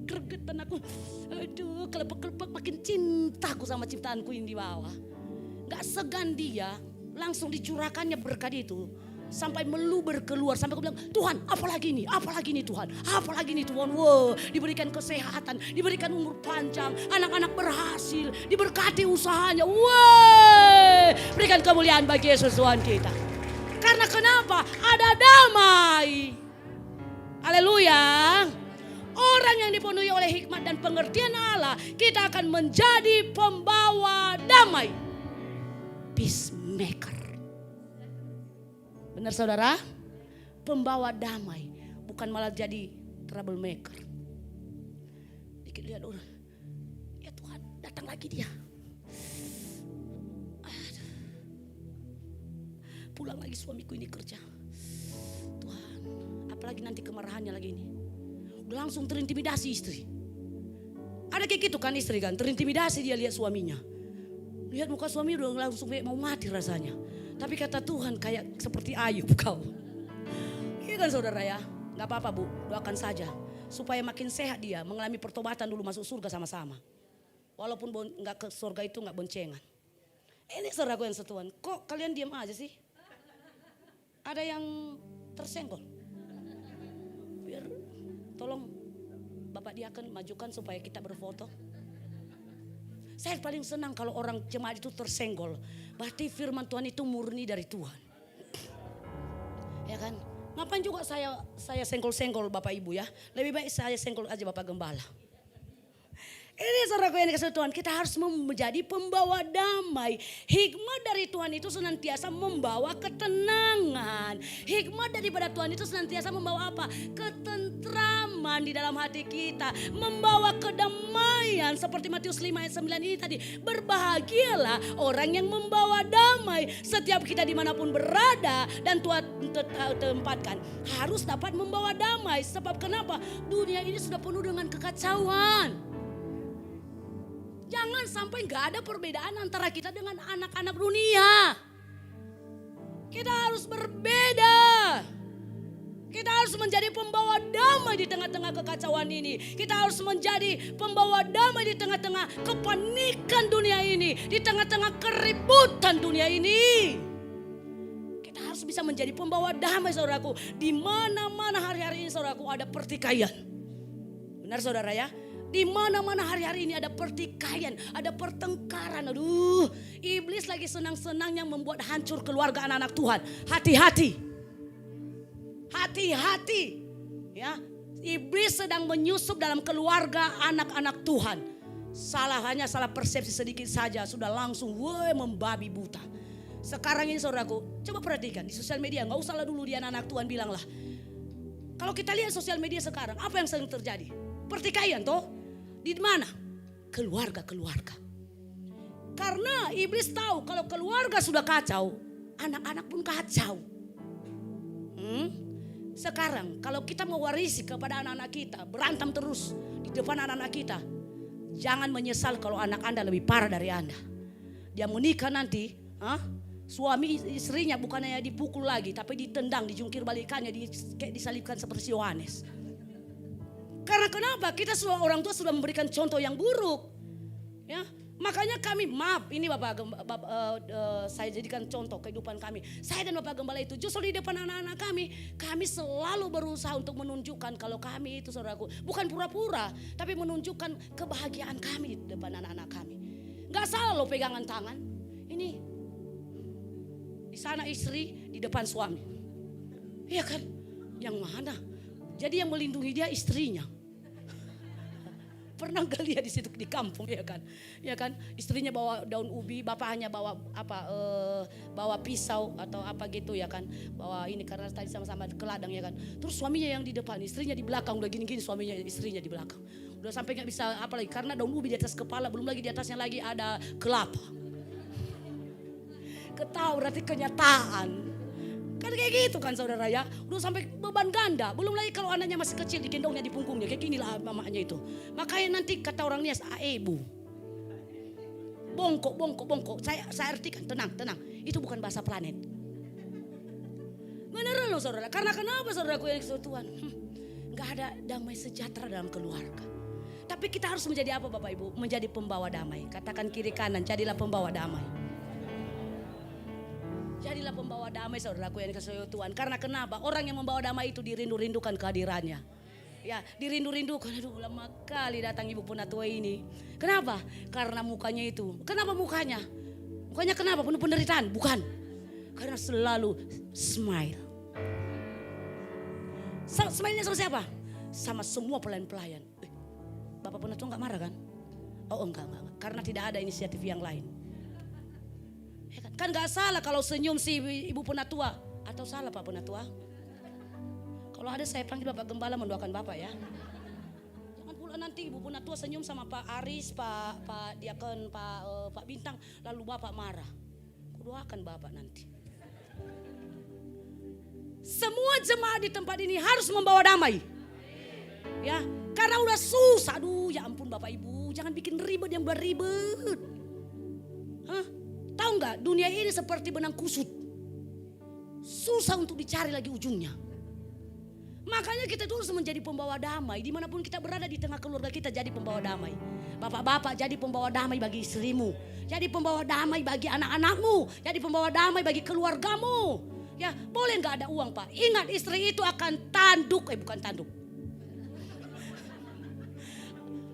Gregetan aku. Aduh, kelepek-kelepek makin cintaku sama ciptaanku yang di bawah. Gak segan dia, langsung dicurahkannya berkat itu. Sampai meluber keluar, sampai aku bilang, Tuhan apalagi nih Tuhan. Apalagi nih Tuhan. Wow, diberikan kesehatan, diberikan umur panjang, anak-anak berhasil, diberkati usahanya. Wow, berikan kemuliaan bagi Yesus Tuhan kita. Karena kenapa? Ada damai. Haleluya. Orang yang dipenuhi oleh hikmat dan pengertian Allah, kita akan menjadi pembawa damai. Peacemaker. Benar saudara? Pembawa damai. Bukan malah jadi troublemaker. Dikit lihat orang. Ya Tuhan, datang lagi dia. Pulang lagi suamiku ini kerja. Tuhan, apalagi nanti kemarahannya lagi ini. Udah langsung terintimidasi istri. Ada kayak gitu kan istri kan, terintimidasi dia lihat suaminya. Lihat muka suami udah langsung mau mati rasanya. Tapi kata Tuhan kayak seperti Ayub kau. Iya kan saudara ya, gak apa-apa bu, doakan saja. Supaya makin sehat dia, mengalami pertobatan dulu masuk surga sama-sama. Walaupun gak ke surga itu gak boncengan. Ini saudaraku yang setuan, kok kalian diam aja sih? Ada yang tersenggol. Biar tolong Bapak Diaken majukan supaya kita berfoto. Saya paling senang kalau orang jemaat itu tersenggol. Berarti firman Tuhan itu murni dari Tuhan. Ya kan? Ngapain juga saya senggol-senggol Bapak Ibu ya. Lebih baik saya senggol aja Bapak Gembala. Ini saudaraku yang dikasih Tuhan, kita harus menjadi pembawa damai. Hikmat dari Tuhan itu senantiasa membawa ketenangan. Hikmat daripada Tuhan itu senantiasa membawa apa? Ketentraman di dalam hati kita. Membawa kedamaian seperti Matius 5 ayat 9 ini tadi. Berbahagialah orang yang membawa damai. Setiap kita dimanapun berada dan Tuhan tempatkan harus dapat membawa damai. Sebab kenapa? Dunia ini sudah penuh dengan kekacauan. Jangan sampai gak ada perbedaan antara kita dengan anak-anak dunia. Kita harus berbeda. Kita harus menjadi pembawa damai di tengah-tengah kekacauan ini. Kita harus menjadi pembawa damai di tengah-tengah kepanikan dunia ini. Di tengah-tengah keributan dunia ini. Kita harus bisa menjadi pembawa damai saudaraku. Di mana-mana hari-hari ini saudaraku ada pertikaian. Benar saudara ya? Di mana-mana hari-hari ini ada pertikaian, ada pertengkaran. Aduh, iblis lagi senang-senangnya membuat hancur keluarga anak-anak Tuhan. Hati-hati. Hati-hati. Ya, iblis sedang menyusup dalam keluarga anak-anak Tuhan. Hanya salah persepsi sedikit saja sudah langsung membabi buta. Sekarang ini saudaraku, coba perhatikan di sosial media, enggak usahlah dulu di anak-anak Tuhan bilanglah. Kalau kita lihat sosial media sekarang, apa yang sering terjadi? Pertikaian toh. Di mana? Keluarga-keluarga. Karena iblis tahu kalau keluarga sudah kacau, anak-anak pun kacau. Sekarang kalau kita mewarisi kepada anak-anak kita, berantem terus di depan anak-anak kita, jangan menyesal kalau anak Anda lebih parah dari Anda. Dia menikah nanti, suami istrinya bukannya dipukul lagi, tapi ditendang, dijungkir balikannya, disalibkan seperti Yohanes. Karena kenapa? Kita orang tua sudah memberikan contoh yang buruk. Ya, makanya kami ini saya jadikan contoh kehidupan kami. Saya dan Bapak Gembala itu justru di depan anak-anak kami selalu berusaha untuk menunjukkan kalau kami itu, saudaraku, bukan pura-pura, tapi menunjukkan kebahagiaan kami di depan anak-anak kami. Gak salah loh pegangan tangan. Ini di sana istri, di depan suami. Iya kan? Yang mana? Jadi yang melindungi dia istrinya. Pernah gak lihat di situ di kampung, ya kan? Ya kan? Istrinya bawa daun ubi, bapaknya bawa bawa pisau atau apa gitu, ya kan? Bawa ini karena tadi sama-sama ke ladang, ya kan? Terus suaminya yang di depan, istrinya di belakang, udah gini-gini suaminya, istrinya di belakang. Udah sampai gak bisa apa lagi karena daun ubi di atas kepala, belum lagi di atasnya lagi ada kelapa. Ketahui berarti kenyataan. Kan kayak gitu kan saudara ya. Udah sampai beban ganda. Belum lagi kalau anaknya masih kecil digendongnya di punggungnya. Kayak gini lah mamanya itu. Makanya nanti kata orang Nias, aebu. Bongkok. Saya artikan tenang. Itu bukan bahasa planet. Beneran loh saudara. Karena kenapa saudaraku yang dikasihi Tuhan? Gak ada damai sejahtera dalam keluarga. Tapi kita harus menjadi apa Bapak Ibu? Menjadi pembawa damai. Katakan kiri kanan, jadilah pembawa damai. Jadilah pembawa damai saudaraku yang dikasihi Tuhan. Karena kenapa? Orang yang membawa damai itu dirindu-rindukan kehadirannya. Ya, dirindu-rindukan. Aduh, lama kali datang Ibu Penatua ini. Kenapa? Karena mukanya itu. Kenapa mukanya? Mukanya kenapa? Penuh penderitaan? Bukan. Karena selalu smile. Smile-nya sama siapa? Sama semua pelayan-pelayan. Bapak Penatua enggak marah kan? Oh enggak. Karena tidak ada inisiatif yang lain. Kan gak salah kalau senyum si Ibu Penatua. Atau salah Pak Penatua? Kalau ada saya panggil Bapak Gembala mendoakan Bapak ya. Jangan pula nanti Ibu Penatua senyum sama Pak Aris, Pak Diakon, Pak Bintang. Lalu Bapak marah. Kudoakan Bapak nanti. Semua jemaat di tempat ini harus membawa damai. Ya, karena udah susah. Aduh ya ampun Bapak Ibu. Jangan bikin ribet yang berribet. Tahu nggak, dunia ini seperti benang kusut. Susah untuk dicari lagi ujungnya. Makanya kita terus menjadi pembawa damai. Dimanapun kita berada di tengah keluarga kita, jadi pembawa damai. Bapak-bapak jadi pembawa damai bagi istrimu. Jadi pembawa damai bagi anak-anakmu. Jadi pembawa damai bagi keluargamu. Ya, boleh nggak ada uang Pak. Ingat istri itu akan tanduk. Bukan tanduk.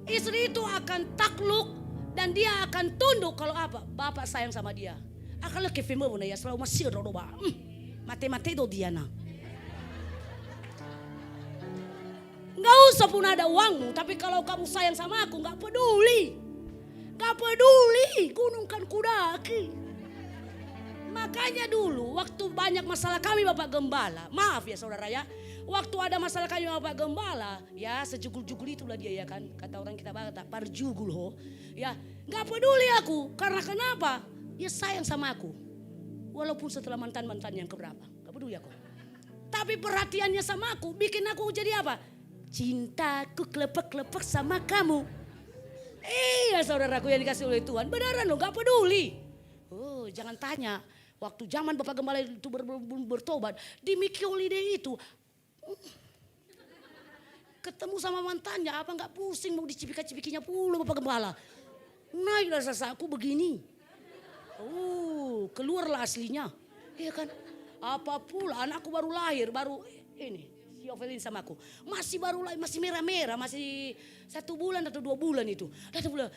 Istri itu akan takluk. Dan dia akan tunduk kalau apa? Bapak sayang sama dia. Kalau kefemo ya selalu masih roba. Mate-mate do dia na. Gak usah pun ada uangmu, tapi kalau kamu sayang sama aku gak peduli. Gak peduli, gunungkan kudaki. Makanya dulu waktu banyak masalah kami Bapak Gembala, maaf ya saudara ya. Waktu ada masalah kami Bapak Gembala, ya sejugul-jugul itulah dia ya kan. Kata orang kita Batak, parjugul ho. Ya, gak peduli aku. Karena kenapa? Ya sayang sama aku. Walaupun setelah mantan-mantan yang keberapa. Gak peduli aku. Tapi perhatiannya sama aku, bikin aku jadi apa? Cintaku kelepek-kelepek sama kamu. Iya saudaraku yang dikasih oleh Tuhan. Beneran loh, gak peduli. Oh jangan tanya. Waktu zaman Bapak Gembala itu bertobat. Di Miki Holiday itu. Ketemu sama mantannya, apa nggak pusing mau dicipika-cipikinya pula Bapak Gembala. Naiklah rasaku begini. Keluarlah aslinya. Iya kan? Apa pula anakku baru lahir, baru ini si Ovelin sama aku. Masih baru lahir, masih merah-merah, masih 1 bulan atau 2 bulan itu. Datang pula,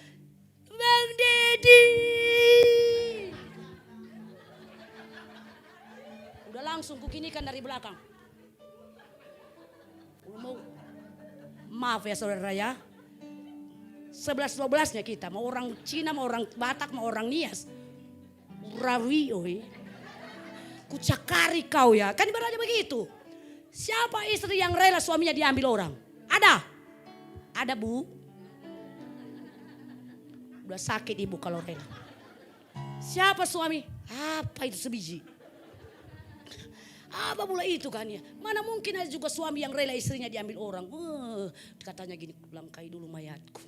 Bang Dedi. Udah langsung kukinikan dari belakang. Maaf ya saudara ya. 11-12-nya kita. Mau orang Cina, mau orang Batak, mau orang Nias. Rawi oi. Kucakari kau ya. Kan ibaratnya begitu. Siapa istri yang rela suaminya diambil orang? Ada? Ada Bu? Udah sakit ibu kalau rela. Siapa suami? Apa itu sebiji? Apa pula itu kan ya? Mana mungkin ada juga suami yang rela istrinya diambil orang. Katanya gini, langkai dulu mayatku.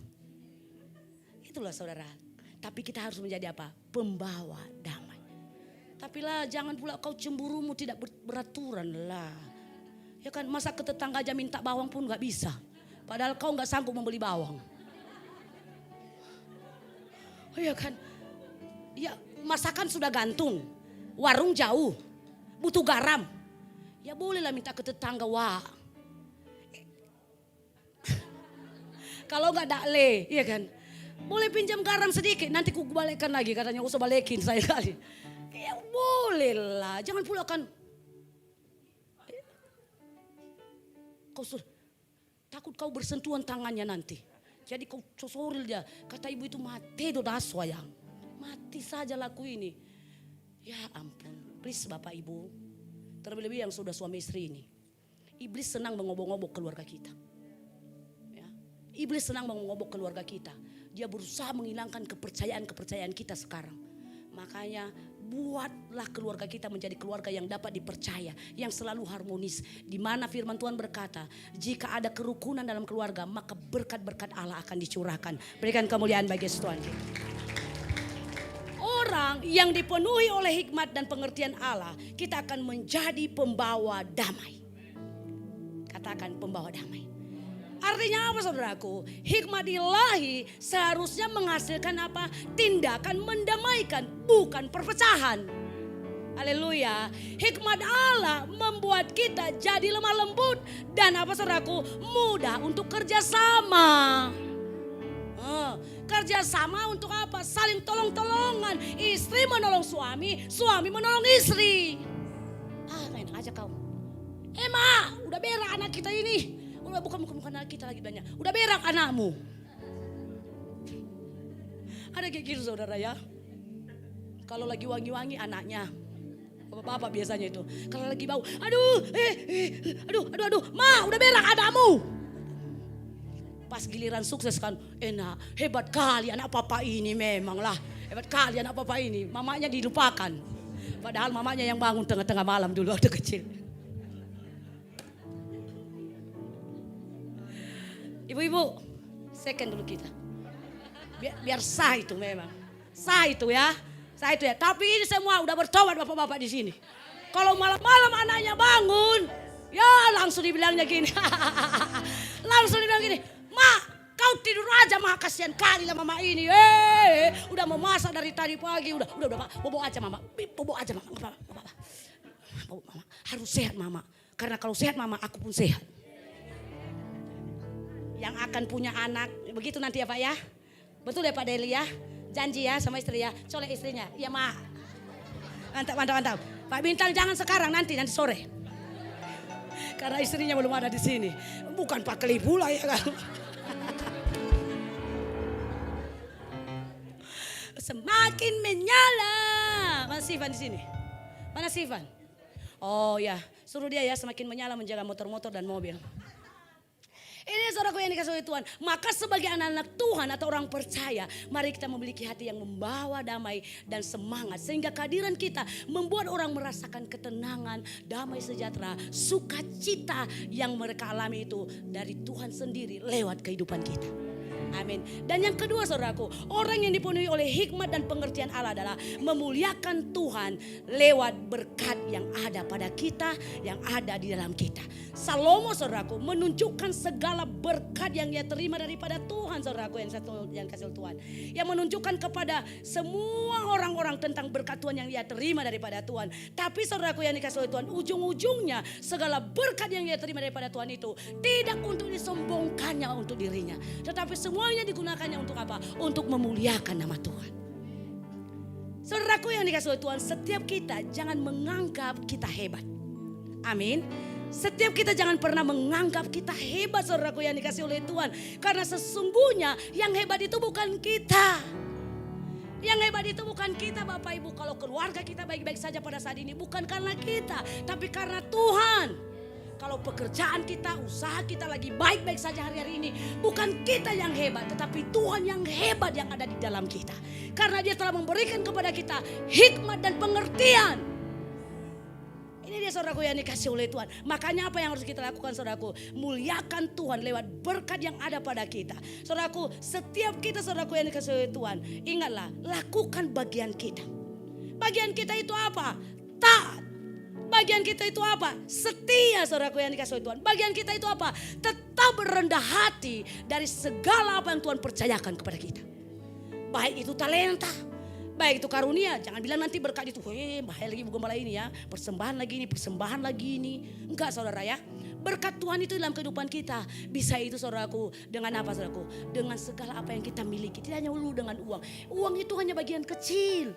Itulah saudara. Tapi kita harus menjadi apa? Pembawa damai. Tapi lah jangan pula kau cemburumu tidak beraturan lah. Ya kan, masa ke tetangga aja minta bawang pun gak bisa. Padahal kau gak sanggup membeli bawang. Oh ya kan, ya masakan sudah gantung, warung jauh, butuh garam. Ya bolehlah minta ke tetangga, wah. Kalau gak dakle, iya kan. Boleh pinjam garam sedikit, nanti ku balikkan lagi. Katanya usah balikin saya kali. Ya boleh lah, jangan pula kan. Kau takut kau bersentuhan tangannya nanti. Jadi kau sosoril dia. Kata ibu itu mati do daswa yang. Mati saja laku ini. Ya ampun, please Bapak Ibu. Terlebih-lebih yang sudah suami istri ini. Iblis senang mengobok-ngobok keluarga kita. Ya. Iblis senang mengobok keluarga kita. Dia berusaha menghilangkan kepercayaan kita sekarang. Makanya buatlah keluarga kita menjadi keluarga yang dapat dipercaya, yang selalu harmonis. Di mana firman Tuhan berkata, jika ada kerukunan dalam keluarga, maka berkat-berkat Allah akan dicurahkan. Berikan kemuliaan bagi Tuhan. Orang yang dipenuhi oleh hikmat dan pengertian Allah, kita akan menjadi pembawa damai. Katakan pembawa damai. Artinya apa saudaraku? Hikmat ilahi seharusnya menghasilkan apa? Tindakan mendamaikan, bukan perpecahan. Haleluya. Hikmat Allah membuat kita jadi lemah lembut dan apa saudaraku? Mudah untuk kerjasama. Kerjasama untuk apa? Saling tolong-tolongan. Istri menolong suami, suami menolong istri. Enak aja kau. Mak, udah berak anak kita ini. Bukan anak kita lagi banyak. Udah berak anakmu. Ada kayak gitu saudara ya. Kalau lagi wangi-wangi anaknya. Bapak-bapak biasanya itu. Kalau lagi bau, aduh, ma udah berak anakmu. Pas giliran sukses kan, enak, hebat kali anak papa ini memanglah. Hebat kali anak papa ini. Mamanya dilupakan. Padahal mamanya yang bangun tengah-tengah malam dulu waktu kecil. Ibu-ibu, second dulu kita. Biar sah itu memang. Sah itu ya. Sah itu ya. Tapi ini semua udah bertobat bapak-bapak di sini. Kalau malam-malam anaknya bangun, ya langsung dibilangnya gini. Langsung dibilang gini, "Mak, kau tidur aja, Mak, kasihan kali lah mama ini. Udah memasak dari tadi pagi, udah Pak, bobo aja mama. Bobo aja mama, enggak apa-apa. Bobo mama, harus sehat mama. Karena kalau sehat mama, aku pun sehat." Yang akan punya anak begitu nanti ya Pak ya. Betul ya Pak Deli ya. Janji ya sama istri ya. Colek istrinya. Iya Mak. Mantap. Pak Bintang jangan sekarang, nanti sore. Karena istrinya belum ada di sini. Bukan Pak Keli pula ya kan. Semakin menyala. Mana Sivan di sini? Mana Sivan? Oh ya, suruh dia ya semakin menyala menjaga motor-motor dan mobil. Ini saudaraku yang dikasih oleh Tuhan. Maka sebagai anak-anak Tuhan atau orang percaya, mari kita memiliki hati yang membawa damai dan semangat. Sehingga kehadiran kita membuat orang merasakan ketenangan, damai sejahtera, sukacita yang mereka alami itu dari Tuhan sendiri lewat kehidupan kita. Amin. Dan yang kedua saudaraku, orang yang dipenuhi oleh hikmat dan pengertian Allah adalah memuliakan Tuhan lewat berkat yang ada pada kita, yang ada di dalam kita. Salomo saudaraku menunjukkan segala berkat yang ia terima daripada Tuhan saudaraku yang kasih Tuhan. Yang menunjukkan kepada semua orang-orang tentang berkat Tuhan yang ia terima daripada Tuhan. Tapi saudaraku yang dikasih oleh Tuhan, ujung-ujungnya segala berkat yang ia terima daripada Tuhan itu tidak untuk disombongkannya untuk dirinya. Tetapi semuanya digunakannya untuk apa? Untuk memuliakan nama Tuhan. Saudaraku yang dikasih oleh Tuhan, setiap kita jangan menganggap kita hebat. Amin. Setiap kita jangan pernah menganggap kita hebat saudaraku yang dikasih oleh Tuhan. Karena sesungguhnya yang hebat itu bukan kita. Yang hebat itu bukan kita Bapak Ibu. Kalau keluarga kita baik-baik saja pada saat ini bukan karena kita, tapi karena Tuhan. Kalau pekerjaan kita, usaha kita lagi baik-baik saja hari-hari ini, bukan kita yang hebat, tetapi Tuhan yang hebat yang ada di dalam kita. Karena Dia telah memberikan kepada kita hikmat dan pengertian. Ini Ini dia saudaraku yang dikasih oleh Tuhan. Makanya apa yang harus kita lakukan saudaraku? Muliakan Tuhan lewat berkat yang ada pada kita. Saudaraku, setiap kita saudaraku yang dikasih oleh Tuhan, ingatlah, lakukan bagian kita. Bagian kita itu apa? Taat. Bagian kita itu apa? Setia saudaraku yang dikasih oleh Tuhan. Bagian kita itu apa? Tetap berendah hati dari segala apa yang Tuhan percayakan kepada kita. Baik itu talenta, baik itu karunia. Jangan bilang nanti berkat itu, bahaya lagi gembala ini ya. Persembahan lagi ini. Enggak saudara ya. Berkat Tuhan itu dalam kehidupan kita. Bisa itu saudaraku dengan apa saudaraku? Dengan segala apa yang kita miliki. Tidak hanya dulu dengan uang. Uang itu hanya bagian kecil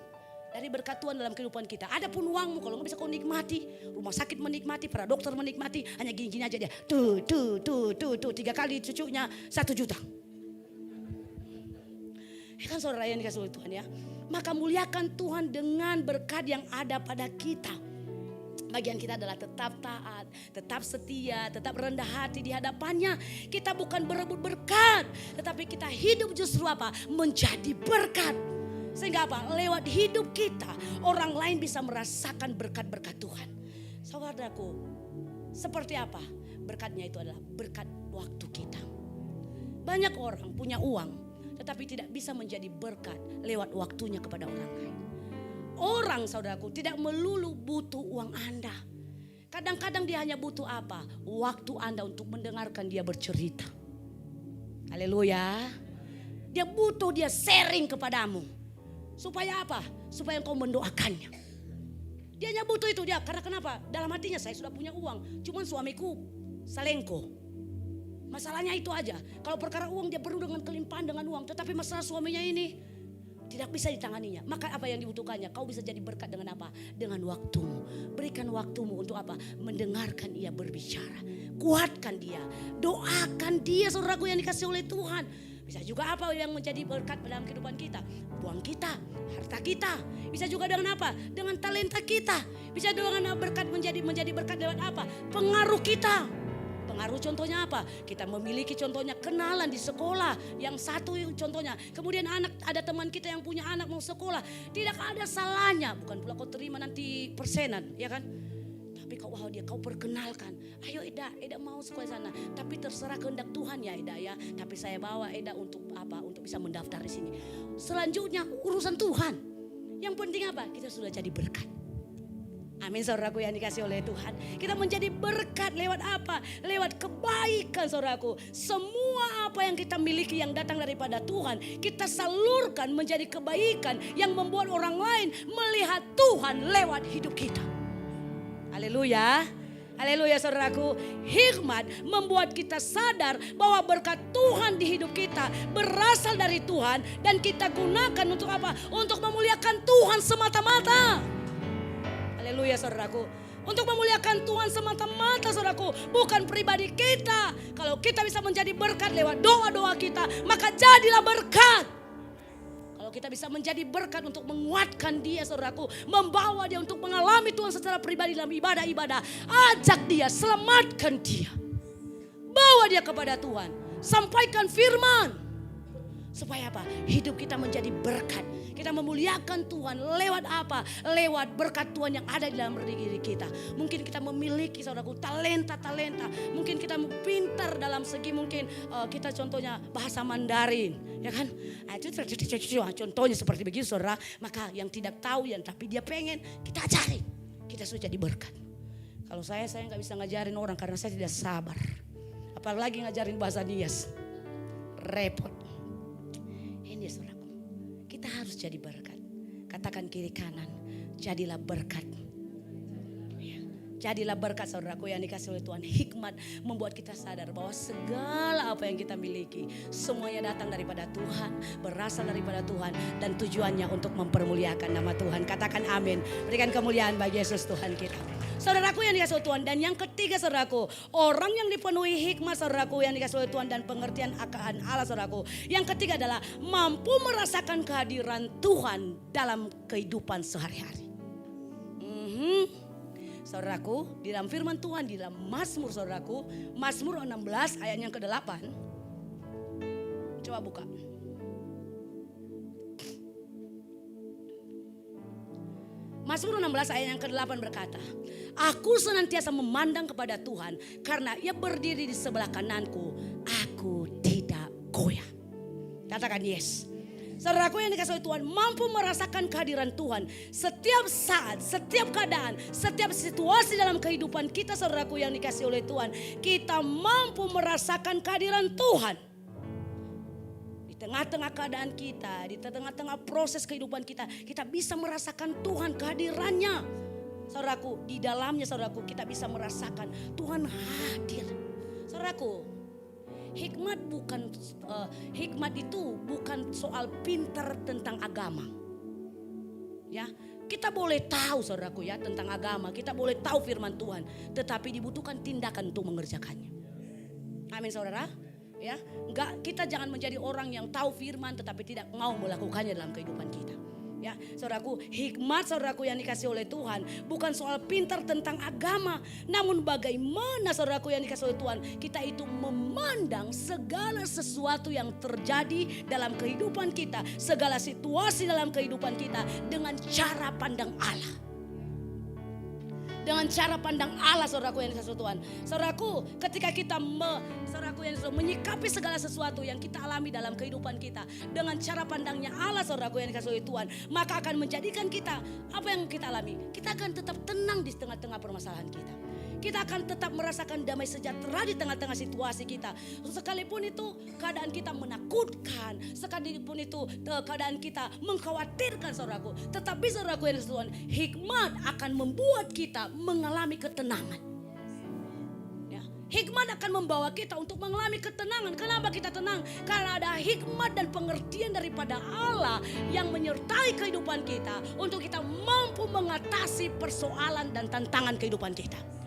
dari berkat Tuhan dalam kehidupan kita. Adapun uangmu kalau nggak bisa kau nikmati, rumah sakit menikmati, para dokter menikmati, hanya gini-gini aja dia. Tuh, 3 kali cucunya 1 juta. Kan saudara yang dikasih oleh Tuhan ya. Maka muliakan Tuhan dengan berkat yang ada pada kita. Bagian kita adalah tetap taat, tetap setia, tetap rendah hati di hadapannya. Kita bukan berebut berkat, tetapi kita hidup justru apa? Menjadi berkat. Sehingga apa? Lewat hidup kita orang lain bisa merasakan berkat-berkat Tuhan. Saudaraku, seperti apa? Berkatnya itu adalah berkat waktu kita. Banyak orang punya uang tetapi tidak bisa menjadi berkat lewat waktunya kepada orang lain. Orang saudaraku tidak melulu butuh uang Anda. Kadang-kadang dia hanya butuh apa? Waktu Anda untuk mendengarkan dia bercerita. Haleluya. Dia butuh dia sharing kepadamu. Supaya apa? Supaya engkau mendoakannya. Dia hanya butuh itu dia. Karena kenapa? Dalam hatinya saya sudah punya uang. Cuman suamiku selengkuh. Masalahnya itu aja. Kalau perkara uang dia perlu dengan kelimpahan dengan uang. Tetapi masalah suaminya ini tidak bisa ditanganinya. Maka apa yang dibutuhkannya? Kau bisa jadi berkat dengan apa? Dengan waktumu. Berikan waktumu untuk apa? Mendengarkan ia berbicara. Kuatkan dia. Doakan dia saudaraku yang dikasih oleh Tuhan. Bisa juga apa yang menjadi berkat dalam kehidupan kita? Uang kita, harta kita. Bisa juga dengan apa? Dengan talenta kita. Bisa dengan berkat menjadi berkat lewat apa? Pengaruh kita. Pengaruh contohnya apa? Kita memiliki contohnya kenalan di sekolah. Yang satu contohnya. Kemudian ada teman kita yang punya anak mau sekolah. Tidak ada salahnya. Bukan pula kau terima nanti persenan. Ya kan? Tapi kau perkenalkan. Ayo Eda mau sekolah sana. Tapi terserah kehendak Tuhan ya Eda ya. Tapi saya bawa Eda untuk apa? Untuk bisa mendaftar di sini. Selanjutnya urusan Tuhan. Yang penting apa? Kita sudah jadi berkat. Amin saudaraku yang dikasih oleh Tuhan. Kita menjadi berkat lewat apa? Lewat kebaikan saudaraku. Semua apa yang kita miliki yang datang daripada Tuhan. Kita salurkan menjadi kebaikan yang membuat orang lain melihat Tuhan lewat hidup kita. Haleluya. Haleluya saudaraku. Hikmat membuat kita sadar bahwa berkat Tuhan di hidup kita berasal dari Tuhan. Dan kita gunakan untuk apa? Untuk memuliakan Tuhan semata-mata. Haleluya saudaraku. Untuk memuliakan Tuhan semata-mata saudaraku. Bukan pribadi kita. Kalau kita bisa menjadi berkat lewat doa-doa kita. Maka jadilah berkat. Kalau kita bisa menjadi berkat untuk menguatkan dia saudaraku. Membawa dia untuk mengalami Tuhan secara pribadi dalam ibadah-ibadah. Ajak dia, selamatkan dia. Bawa dia kepada Tuhan. Sampaikan firman. Supaya apa? Hidup kita menjadi berkat. Kita memuliakan Tuhan lewat apa? Lewat berkat Tuhan yang ada di dalam diri kita. Mungkin kita memiliki saudaraku talenta-talenta. Mungkin kita pintar dalam segi mungkin kita contohnya bahasa Mandarin. Ya kan? Itu contohnya seperti begitu saudara. Maka yang tidak tahu yang tapi dia pengen kita ajarin. Kita sudah jadi berkat. Kalau saya gak bisa ngajarin orang karena saya tidak sabar. Apalagi ngajarin bahasa Nias. Repot. Ini saudaraku. Kita harus jadi berkat. Katakan kiri kanan. Jadilah berkat. Ya. Jadilah berkat saudaraku yang dikasih oleh Tuhan. Hikmat membuat kita sadar bahwa segala apa yang kita miliki. Semuanya datang daripada Tuhan. Berasal daripada Tuhan. Dan tujuannya untuk mempermuliakan nama Tuhan. Katakan amin. Berikan kemuliaan bagi Yesus Tuhan kita. Saudaraku yang dikasih oleh Tuhan. Dan yang ketiga saudaraku. Orang yang dipenuhi hikmat saudaraku yang dikasih oleh Tuhan. Dan pengertian akan Allah saudaraku. Yang ketiga adalah mampu merasakan kehadiran Tuhan dalam kehidupan sehari-hari. Saudaraku, di dalam firman Tuhan, di dalam Mazmur saudaraku. Mazmur 16 ayat yang ke-8. Coba buka. Mazmur 16 ayat yang ke-8 berkata, aku senantiasa memandang kepada Tuhan karena ia berdiri di sebelah kananku, aku tidak goyah. Katakan yes. Saudaraku yang dikasihi Tuhan, mampu merasakan kehadiran Tuhan setiap saat, setiap keadaan, setiap situasi dalam kehidupan kita. Saudaraku yang dikasihi oleh Tuhan, kita mampu merasakan kehadiran Tuhan. Di tengah-tengah keadaan kita, di tengah-tengah proses kehidupan kita, kita bisa merasakan Tuhan kehadirannya. Saudaraku, di dalamnya saudaraku kita bisa merasakan Tuhan hadir. Saudaraku, hikmat itu bukan soal pintar tentang agama. Ya, kita boleh tahu saudaraku ya tentang agama, kita boleh tahu firman Tuhan, tetapi dibutuhkan tindakan untuk mengerjakannya. Amin saudara. Ya, kita jangan menjadi orang yang tahu firman tetapi tidak mau melakukannya dalam kehidupan kita. Ya, saudaraku, hikmat saudaraku yang dikasih oleh Tuhan bukan soal pintar tentang agama, namun bagaimana saudaraku yang dikasih oleh Tuhan kita itu memandang segala sesuatu yang terjadi dalam kehidupan kita, segala situasi dalam kehidupan kita dengan cara pandang Allah. Dengan cara pandang Allah saudaraku yang dikasihi Tuhan. Saudaraku, ketika kita menyikapi segala sesuatu yang kita alami dalam kehidupan kita dengan cara pandangnya Allah saudaraku yang dikasihi Tuhan, maka akan menjadikan kita apa yang kita alami, kita akan tetap tenang di tengah-tengah permasalahan kita. Kita akan tetap merasakan damai sejahtera di tengah-tengah situasi kita. Sekalipun itu keadaan kita menakutkan, sekalipun itu keadaan kita mengkhawatirkan saudaraku. Tetapi saudaraku yang Tuhan, hikmat akan membuat kita mengalami ketenangan. Ya, hikmat akan membawa kita untuk mengalami ketenangan. Kenapa kita tenang? Karena ada hikmat dan pengertian daripada Allah yang menyertai kehidupan kita untuk kita mampu mengatasi persoalan dan tantangan kehidupan kita.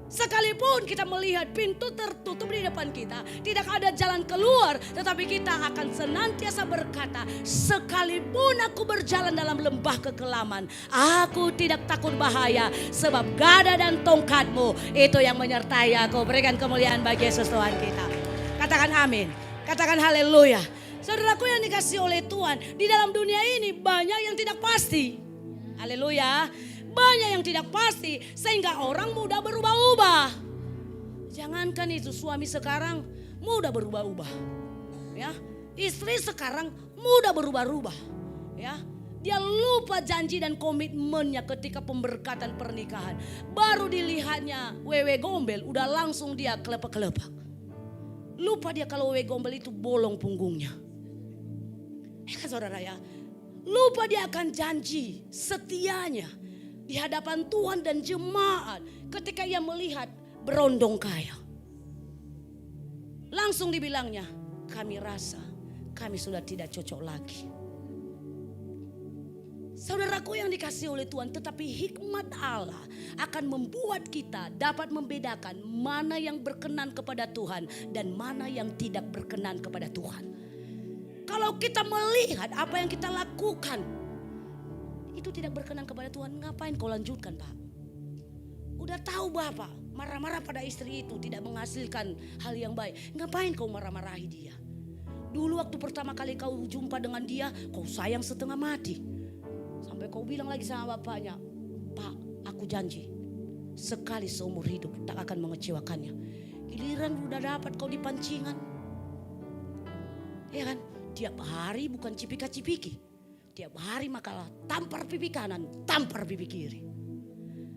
Sekalipun kita melihat pintu tertutup di depan kita, tidak ada jalan keluar, tetapi kita akan senantiasa berkata, sekalipun aku berjalan dalam lembah kekelaman, aku tidak takut bahaya, sebab gada dan tongkatmu itu yang menyertai aku. Berikan kemuliaan bagi Yesus Tuhan kita. Katakan amin, katakan haleluya. Saudaraku yang dikasihi oleh Tuhan, di dalam dunia ini banyak yang tidak pasti. Haleluya. Banyak yang tidak pasti sehingga orang mudah berubah-ubah. Jangankan itu, suami sekarang mudah berubah-ubah. Ya, istri sekarang mudah berubah-ubah. Ya, dia lupa janji dan komitmennya ketika pemberkatan pernikahan. Baru dilihatnya wewe gombel, udah langsung dia kelepak-kelepak. Lupa dia kalau wewe gombel itu bolong punggungnya. Kan saudara ya, lupa dia akan janji setianya di hadapan Tuhan dan jemaat ketika ia melihat berondong kaya. Langsung dibilangnya, kami rasa kami sudah tidak cocok lagi. Saudaraku yang dikasihi oleh Tuhan, tetapi hikmat Allah akan membuat kita dapat membedakan mana yang berkenan kepada Tuhan dan mana yang tidak berkenan kepada Tuhan. Kalau kita melihat apa yang kita lakukan itu tidak berkenan kepada Tuhan, ngapain kau lanjutkan, Pak? Udah tahu Bapak marah-marah pada istri itu tidak menghasilkan hal yang baik, ngapain kau marah-marahi dia? Dulu waktu pertama kali kau jumpa dengan dia, kau sayang setengah mati. Sampai kau bilang lagi sama bapaknya, Pak, aku janji sekali seumur hidup tak akan mengecewakannya. Giliran udah dapat kau di pancingan, ya kan? Tiap hari bukan cipika-cipiki. Tiap hari makalah tampar pipi kanan, tampar pipi kiri.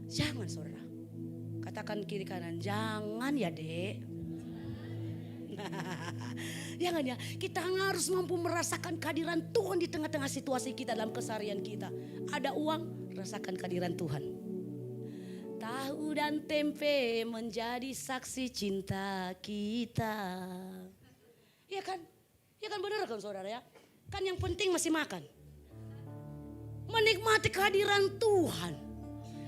Jangan saudara. Katakan kiri kanan, jangan ya dek. Jangan ya, kita harus mampu merasakan kehadiran Tuhan di tengah-tengah situasi kita dalam keseharian kita. Ada uang, rasakan kehadiran Tuhan. Tahu dan tempe menjadi saksi cinta kita. Ya kan? Ya kan benar kan saudara ya? Kan yang penting masih makan. Menikmati kehadiran Tuhan.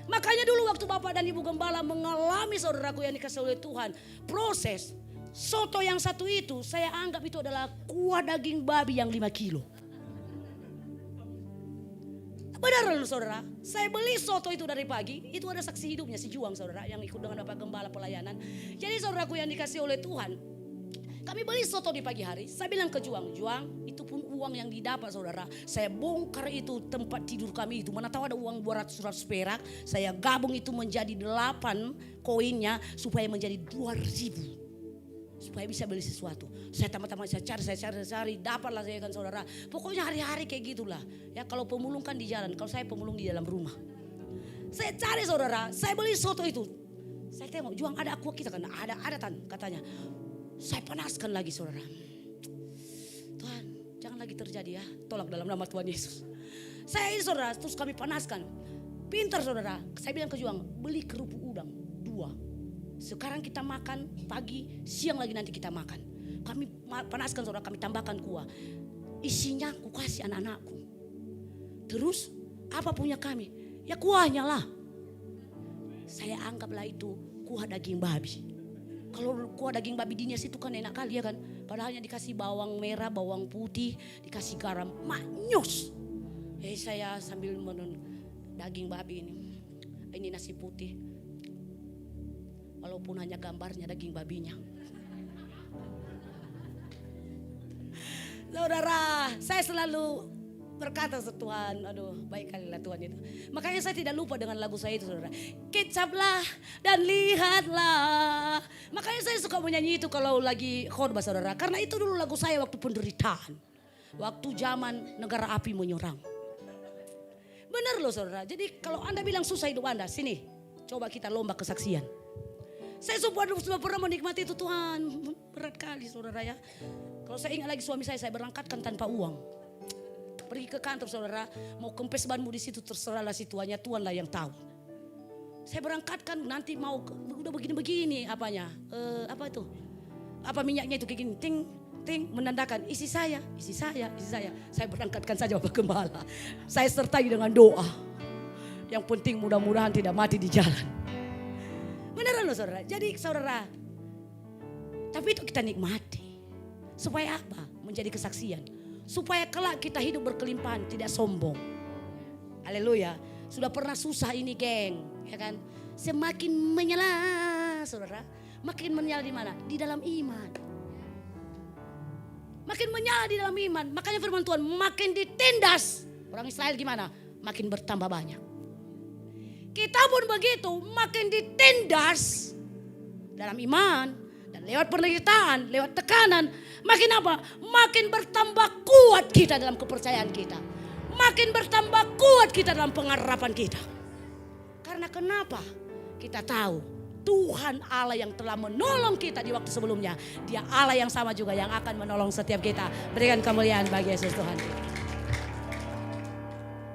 Makanya dulu waktu Bapak dan Ibu Gembala mengalami saudaraku yang dikasihi oleh Tuhan, proses soto yang satu itu saya anggap itu adalah kuah daging babi yang 5 kilo. Benar saudara, saya beli soto itu dari pagi, itu ada saksi hidupnya si Juang saudara yang ikut dengan Bapak Gembala pelayanan. Jadi saudaraku yang dikasihi oleh Tuhan, kami beli soto di pagi hari, saya bilang ke Juang, Juang itu pun uang yang didapat saudara, saya bongkar itu tempat tidur kami itu. Mana tahu ada uang 200 perak, saya gabung itu menjadi 8 koinnya supaya menjadi 2.000. Supaya bisa beli sesuatu. Saya tambah-tambah saya cari, dapatlah saya kan saudara. Pokoknya hari-hari kayak gitulah. Ya kalau pemulung kan di jalan, kalau saya pemulung di dalam rumah. Saya cari saudara, saya beli soto itu. Saya tengok, Juang ada aqua kita kan, ada Tan katanya. Saya panaskan lagi saudara. Tuhan, jangan lagi terjadi ya. Tolak dalam nama Tuhan Yesus. Saya ini saudara, terus kami panaskan. Pintar saudara, saya bilang ke Juang, beli kerupuk udang 2. Sekarang kita makan pagi, siang lagi nanti kita makan. Kami panaskan saudara, kami tambahkan kuah. Isinya aku kasih anak-anakku. Terus apa punya kami? Ya kuahnya lah. Saya anggaplah itu kuah daging babi. Kalau kuah daging babi dinas itu kan enak kali ya kan. Padahalnya dikasih bawang merah, bawang putih, dikasih garam, manyos. Saya sambil menun daging babi ini. Ini nasi putih. Walaupun hanya gambarnya daging babinya. Saudara, saya selalu berkata Tuhan, aduh baik kali lah Tuhan itu. Makanya saya tidak lupa dengan lagu saya itu saudara. Kecaplah dan lihatlah. Makanya saya suka menyanyi itu kalau lagi khotbah saudara. Karena itu dulu lagu saya waktu penderitaan. Waktu zaman negara api menyerang. Benar loh saudara. Jadi kalau Anda bilang susah hidup Anda, sini coba kita lomba kesaksian. Saya sudah pernah menikmati itu Tuhan. Berat kali saudara ya. Kalau saya ingat lagi suami saya berangkatkan tanpa uang. Pergi ke kantor saudara. Mau kempes banmu di situ terserahlah situannya. Tuhanlah yang tahu. Saya berangkatkan nanti mau udah begini-begini apanya. Apa itu? Apa minyaknya itu kayak gini. Ting, ting menandakan isi saya. Saya berangkatkan saja Bapak Gembala. Saya sertai dengan doa. Yang penting mudah-mudahan tidak mati di jalan. Beneran loh saudara. Jadi saudara, tapi itu kita nikmati. Supaya apa? Menjadi kesaksian. Supaya kelak kita hidup berkelimpahan, tidak sombong. Haleluya. Sudah pernah susah ini geng, ya kan? Semakin menyala saudara. Makin menyala di mana? Di dalam iman. Makin menyala di dalam iman. Makanya firman Tuhan makin ditindas. Orang Israel gimana? Makin bertambah banyak. Kita pun begitu, makin ditindas dalam iman dan lewat penderitaan, lewat tekanan, makin apa? Makin bertambah kuat kita dalam kepercayaan kita. Makin bertambah kuat kita dalam pengharapan kita. Karena kenapa? Kita tahu Tuhan Allah yang telah menolong kita di waktu sebelumnya, Dia Allah yang sama juga yang akan menolong setiap kita. Berikan kemuliaan bagi Yesus Tuhan.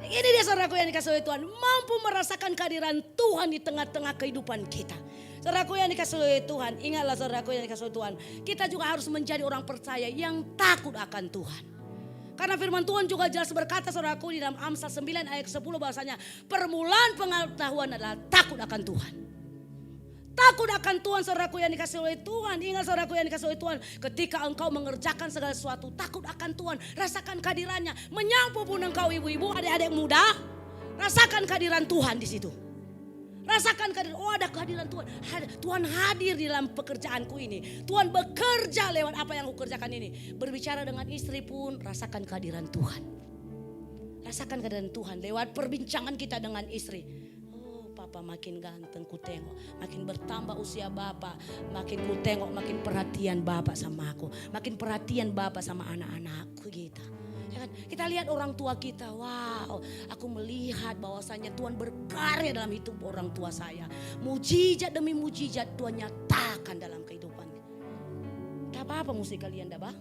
Ini dia saudaraku yang dikasihi Tuhan, mampu merasakan kehadiran Tuhan di tengah-tengah kehidupan kita. Saudaraku yang dikasihi Tuhan, ingatlah saudaraku yang dikasihi Tuhan, kita juga harus menjadi orang percaya yang takut akan Tuhan. Karena firman Tuhan juga jelas berkata saudaraku di dalam Amsal 9 ayat 10 bahasanya, permulaan pengetahuan adalah takut akan Tuhan. Takut akan Tuhan saudaraku yang dikasihi oleh Tuhan. Ingat saudaraku yang dikasihi oleh Tuhan. Ketika engkau mengerjakan segala sesuatu, takut akan Tuhan. Rasakan kehadirannya. Menyapa pun engkau ibu-ibu, adik-adik muda. Rasakan kehadiran Tuhan di situ. Rasakan kehadiran. Oh ada kehadiran Tuhan. Tuhan hadir di dalam pekerjaanku ini. Tuhan bekerja lewat apa yang aku kerjakan ini. Berbicara dengan istri pun rasakan kehadiran Tuhan. Rasakan kehadiran Tuhan lewat perbincangan kita dengan istri. Papa makin ganteng ku tengok, makin bertambah usia Bapak, makin ku tengok makin perhatian Bapak sama aku, makin perhatian Bapak sama anak-anakku kita. Ya kan? Kita lihat orang tua kita, wow, aku melihat bahwasanya Tuhan berkarya dalam hidup orang tua saya. Mujizat demi mujizat Tuhan nyatakan dalam kehidupan. Tak apa-apa mesti kalian dah bah.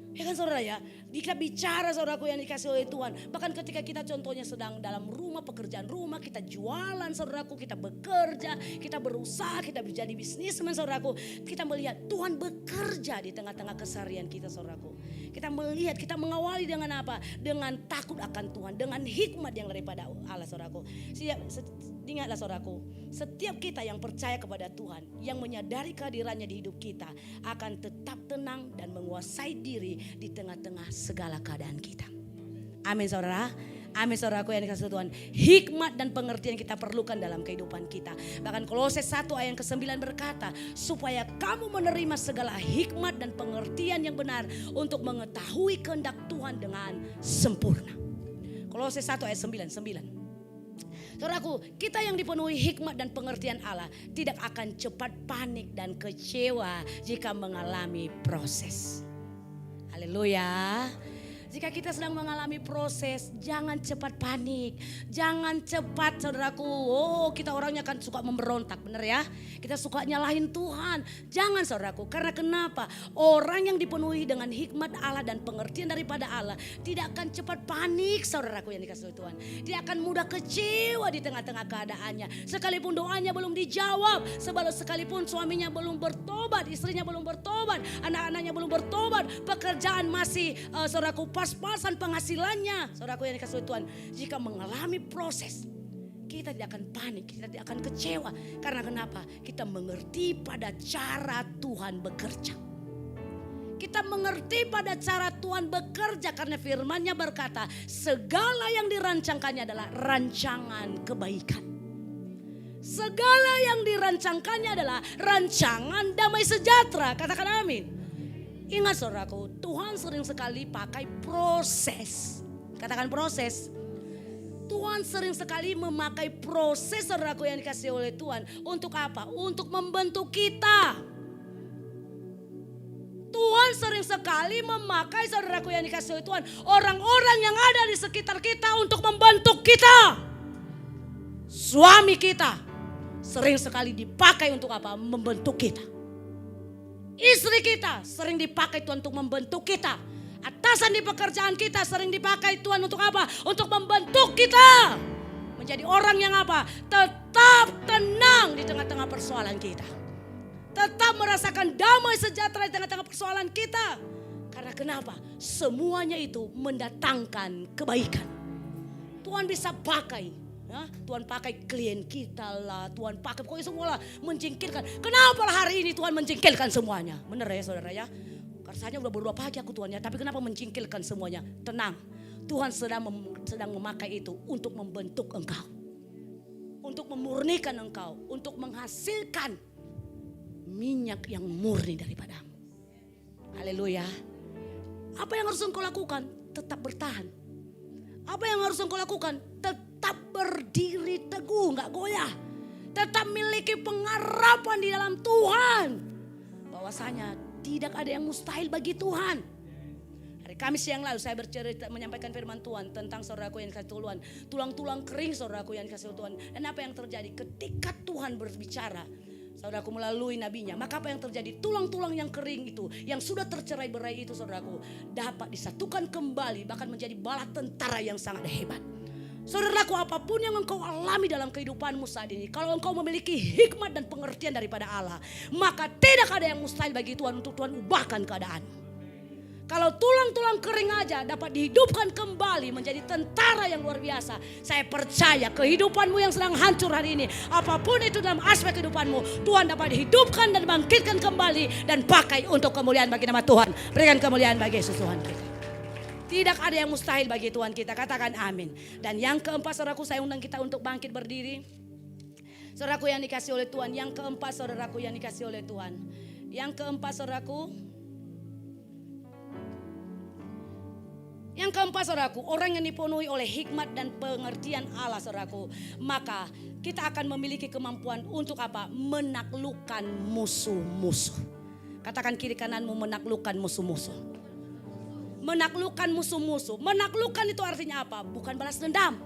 Ya kan saudara ya, kita bicara saudaraku yang dikasih oleh Tuhan. Bahkan ketika kita contohnya sedang dalam rumah, pekerjaan rumah, kita jualan saudaraku, kita bekerja, kita berusaha, kita menjadi bisnismen saudaraku. Kita melihat Tuhan bekerja di tengah-tengah keseharian kita saudaraku. Kita melihat, kita mengawali dengan apa? Dengan takut akan Tuhan, dengan hikmat yang daripada Allah saudaraku. Ingatlah saudaraku, setiap kita yang percaya kepada Tuhan, yang menyadari kehadirannya di hidup kita, akan tetap tenang dan menguasai diri di tengah-tengah segala keadaan kita. Amin saudara. Amin saudaraku yang dikasihi Tuhan. Hikmat dan pengertian kita perlukan dalam kehidupan kita. Bahkan Kolose 1 ayat ke-9 berkata, supaya kamu menerima segala hikmat dan pengertian yang benar untuk mengetahui kehendak Tuhan dengan sempurna. Kolose 1 ayat 9. Saudaraku, kita yang dipenuhi hikmat dan pengertian Allah tidak akan cepat panik dan kecewa jika mengalami proses. Haleluya. Jika kita sedang mengalami proses, jangan cepat panik. Jangan cepat saudaraku, kita orangnya kan suka memberontak, benar ya. Kita suka nyalahin Tuhan. Jangan saudaraku, karena kenapa? Orang yang dipenuhi dengan hikmat Allah dan pengertian daripada Allah tidak akan cepat panik saudaraku yang dikasihi Tuhan. Tidak akan mudah kecewa di tengah-tengah keadaannya. Sekalipun doanya belum dijawab, sekalipun suaminya belum bertobat, istrinya belum bertobat, anak-anaknya belum bertobat, pekerjaan masih saudaraku pas-pasan penghasilannya. Saudaraku yang dikasihi Tuhan, jika mengalami proses, kita tidak akan panik, kita tidak akan kecewa. Karena kenapa? Kita mengerti pada cara Tuhan bekerja. Kita mengerti pada cara Tuhan bekerja karena firman-Nya berkata, segala yang dirancangkannya adalah rancangan kebaikan. Segala yang dirancangkannya adalah rancangan damai sejahtera. Katakan amin. Ingat saudaraku, Tuhan sering sekali pakai proses. Katakan proses. Tuhan sering sekali memakai proses saudaraku yang dikasihi oleh Tuhan. Untuk apa? Untuk membentuk kita. Tuhan sering sekali memakai saudaraku yang dikasihi oleh Tuhan, orang-orang yang ada di sekitar kita untuk membentuk kita. Suami kita sering sekali dipakai untuk apa? Membentuk kita. Istri kita sering dipakai Tuhan untuk membentuk kita. Atasan di pekerjaan kita sering dipakai Tuhan untuk apa? Untuk membentuk kita. Menjadi orang yang apa? Tetap tenang di tengah-tengah persoalan kita. Tetap merasakan damai sejahtera di tengah-tengah persoalan kita. Karena kenapa? Semuanya itu mendatangkan kebaikan. Tuhan bisa pakai. Ya, Tuhan pakai klien kita lah, Tuhan pakai pokoknya semua lah menjengkelkan. Kenapa lah hari ini Tuhan menjengkelkan semuanya? Benar ya saudara ya? Rasanya udah berdoa pagi aku Tuhan ya, tapi kenapa menjengkelkan semuanya? Tenang, Tuhan sedang memakai itu untuk membentuk engkau. Untuk memurnikan engkau, untuk menghasilkan minyak yang murni daripadamu. Haleluya. Apa yang harus engkau lakukan? Tetap bertahan. Apa yang harus engkau lakukan? Tetap berdiri teguh, gak goyah. Tetap miliki pengharapan di dalam Tuhan. Bahwasanya tidak ada yang mustahil bagi Tuhan. Hari Kamis yang lalu saya bercerita menyampaikan firman Tuhan tentang saudaraku yang dikasihi Tuhan. Tulang-tulang kering saudaraku yang dikasihi Tuhan. Dan apa yang terjadi ketika Tuhan berbicara, saudaraku melalui nabinya, maka apa yang terjadi? Tulang-tulang yang kering itu, yang sudah tercerai-berai itu saudaraku, dapat disatukan kembali, bahkan menjadi bala tentara yang sangat hebat. Saudaraku, apapun yang engkau alami dalam kehidupanmu saat ini, kalau engkau memiliki hikmat dan pengertian daripada Allah, maka tidak ada yang mustahil bagi Tuhan untuk Tuhan ubahkan keadaan. Kalau tulang-tulang kering aja dapat dihidupkan kembali menjadi tentara yang luar biasa, saya percaya kehidupanmu yang sedang hancur hari ini, apapun itu dalam aspek kehidupanmu, Tuhan dapat dihidupkan dan bangkitkan kembali dan pakai untuk kemuliaan bagi nama Tuhan. Berikan kemuliaan bagi Yesus Tuhan kita. Tidak ada yang mustahil bagi Tuhan kita. Katakan amin. Dan yang keempat saudaraku, saya undang kita untuk bangkit berdiri. Saudaraku yang dikasihi oleh Tuhan. Yang keempat saudaraku yang dikasihi oleh Tuhan. Yang keempat saudaraku. Yang keempat saudaraku, orang yang dipenuhi oleh hikmat dan pengertian Allah saudaraku, maka kita akan memiliki kemampuan untuk apa? Menaklukkan musuh-musuh. Katakan kiri kananmu, menaklukkan musuh-musuh. Menaklukkan musuh-musuh. Menaklukkan itu artinya apa? Bukan balas dendam.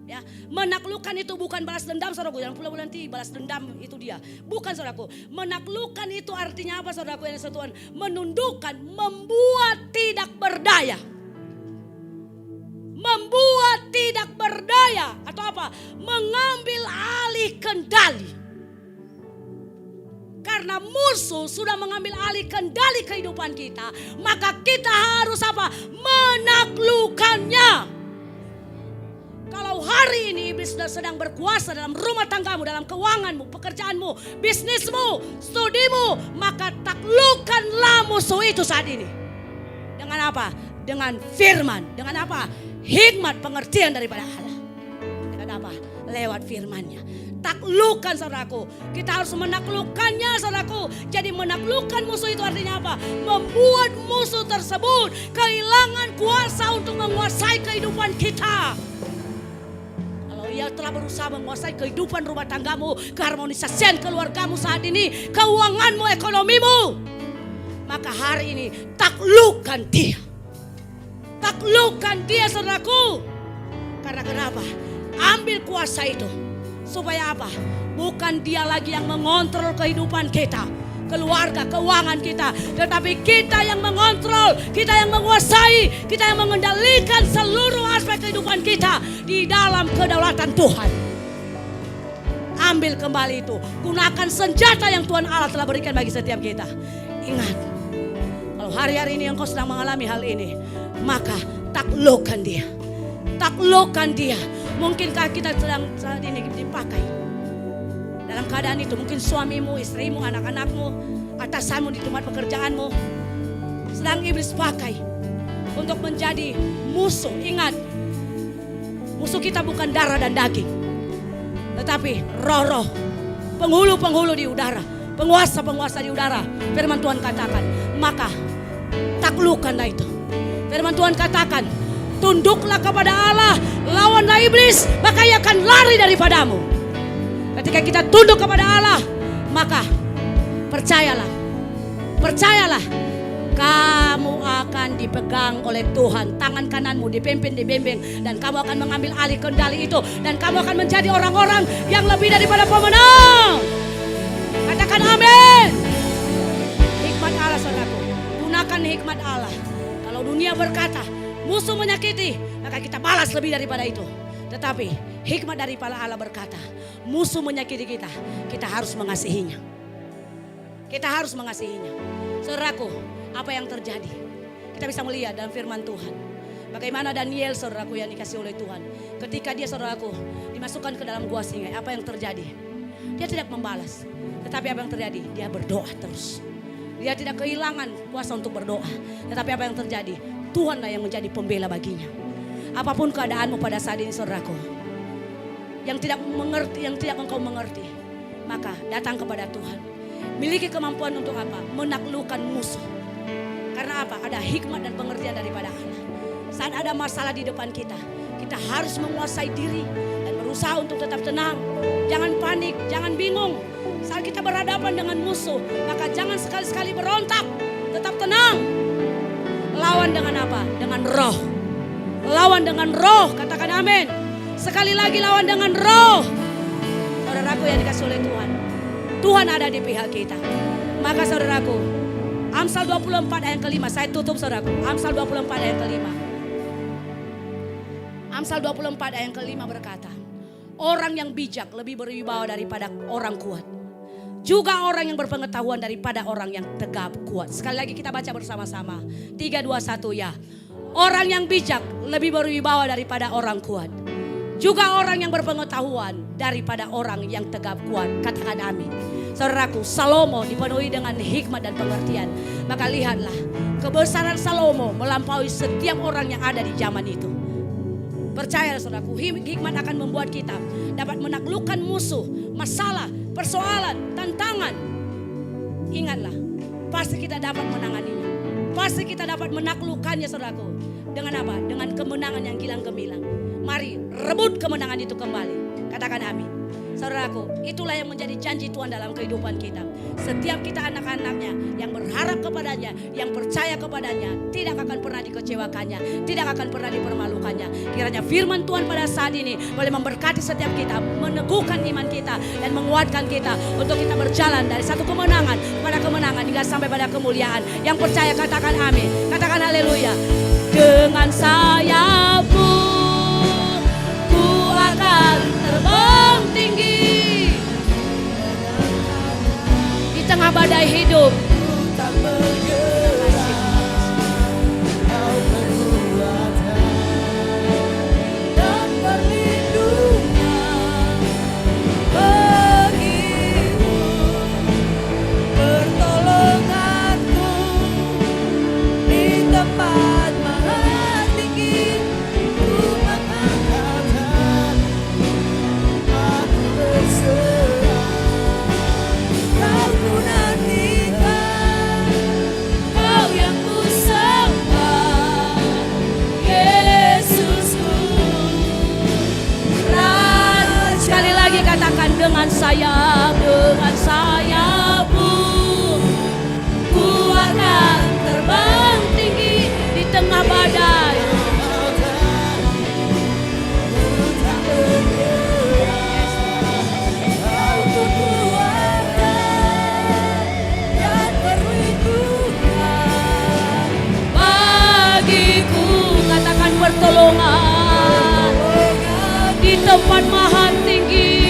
Ya, menaklukkan itu bukan balas dendam saudaraku. Yang pula nanti balas dendam itu dia. Bukan saudaraku. Menaklukkan itu artinya apa saudaraku yang disebut Tuhan? Menundukkan, membuat tidak berdaya. Membuat tidak berdaya atau apa? Mengambil alih kendali. Karena musuh sudah mengambil alih kendali kehidupan kita, maka kita harus apa? Menaklukkannya. Kalau hari ini iblis sudah sedang berkuasa dalam rumah tanggamu, dalam keuanganmu, pekerjaanmu, bisnismu, studimu, maka taklukkanlah musuh itu saat ini. Dengan apa? Dengan firman. Dengan apa? hikmat pengertian daripada Allah. Kenapa? Lewat firman-Nya. Taklukkan saudaraku. Kita harus menaklukkannya saudaraku. Jadi menaklukkan musuh itu artinya apa? Membuat musuh tersebut kehilangan kuasa untuk menguasai kehidupan kita. Kalau ia telah berusaha menguasai kehidupan rumah tanggamu, keharmonisasian keluargamu saat ini, keuanganmu, ekonomimu, maka hari ini taklukkan dia. Taklukkan dia saudaraku. Karena kenapa? Ambil kuasa itu. Supaya apa? Bukan dia lagi yang mengontrol kehidupan kita, keluarga, keuangan kita. Tetapi kita yang mengontrol, kita yang menguasai, kita yang mengendalikan seluruh aspek kehidupan kita di dalam kedaulatan Tuhan. Ambil kembali itu. Gunakan senjata yang Tuhan Allah telah berikan bagi setiap kita. Ingat, kalau hari-hari ini engkau sedang mengalami hal ini, maka taklukkan dia. Taklukkan dia. Mungkinkah kita sedang saat ini dipakai dalam keadaan itu? Mungkin suamimu, istrimu, anak-anakmu, atasanmu di tempat pekerjaanmu sedang iblis pakai untuk menjadi musuh. Ingat, musuh kita bukan darah dan daging, tetapi roh-roh, penghulu-penghulu di udara, penguasa-penguasa di udara. Firman Tuhan katakan, maka taklukkanlah itu. Firman Tuhan katakan, tunduklah kepada Allah, lawanlah iblis, maka ia akan lari daripadamu. Ketika kita tunduk kepada Allah, maka percayalah, kamu akan dipegang oleh Tuhan. Tangan kananmu dipimpin, dibimbing, dan kamu akan mengambil alih kendali itu. Dan kamu akan menjadi orang-orang yang lebih daripada pemenang. Katakan amin. Hikmat Allah saudaraku, gunakan hikmat Allah. Kalau dunia berkata musuh menyakiti, maka kita balas lebih daripada itu. Tetapi hikmat daripada Allah berkata, musuh menyakiti kita, kita harus mengasihinya. Kita harus mengasihinya. Saudaraku, apa yang terjadi? Kita bisa melihat dalam firman Tuhan. Bagaimana Daniel saudaraku yang dikasih oleh Tuhan. Ketika dia saudaraku dimasukkan ke dalam gua singa, apa yang terjadi? Dia tidak membalas. Tetapi apa yang terjadi? Dia berdoa terus. Dia tidak kehilangan kuasa untuk berdoa. Tetapi apa yang terjadi? Tuhanlah yang menjadi pembela baginya. Apapun keadaanmu pada saat ini saudaraku, yang tidak mengerti, yang tidak engkau mengerti, maka datang kepada Tuhan. Miliki kemampuan untuk apa? Menaklukkan musuh. Karena apa? Ada hikmat dan pengertian daripada Allah. Saat ada masalah di depan kita, kita harus menguasai diri dan berusaha untuk tetap tenang. Jangan panik, jangan bingung. Saat kita berhadapan dengan musuh, maka jangan sekali-sekali berontak. Tetap tenang. Lawan dengan apa? Dengan roh. Lawan dengan roh. Katakan amin. Sekali lagi lawan dengan roh. Saudaraku yang dikasih oleh Tuhan, Tuhan ada di pihak kita. Maka saudaraku, Amsal 24 ayat kelima. Saya tutup saudaraku. Amsal 24 ayat kelima. Amsal 24 ayat kelima berkata, orang yang bijak lebih berwibawa daripada orang kuat. Juga orang yang berpengetahuan daripada orang yang tegap kuat. Sekali lagi kita baca bersama-sama. 3, 2, 1 ya. Orang yang bijak lebih berwibawa daripada orang kuat. Juga orang yang berpengetahuan daripada orang yang tegap kuat. Katakan amin. Saudaraku, Salomo dipenuhi dengan hikmat dan pengertian. Maka lihatlah, kebesaran Salomo melampaui setiap orang yang ada di zaman itu. Percayalah saudaraku, hikmat akan membuat kita dapat menaklukkan musuh, masalah, persoalan, tantangan. Ingatlah, pasti kita dapat menanganinya. Pasti kita dapat menaklukkannya saudaraku. Dengan apa? Dengan kemenangan yang gilang gemilang. Mari rebut kemenangan itu kembali. Katakan amin. Saudaraku, itulah yang menjadi janji Tuhan dalam kehidupan kita. Setiap kita anak-anaknya yang berharap kepadanya, yang percaya kepadanya, tidak akan pernah dikecewakannya, tidak akan pernah dipermalukannya. Kiranya firman Tuhan pada saat ini boleh memberkati setiap kita, meneguhkan iman kita dan menguatkan kita untuk kita berjalan dari satu kemenangan pada kemenangan hingga sampai pada kemuliaan. Yang percaya katakan amin, katakan haleluya. Dengan sayapmu ku akan terbang tinggi di tengah badai hidup. sayap, dengan sayapmu ku akan terbang tinggi di tengah badai. Bagiku katakan pertolongan di tempat maha tinggi.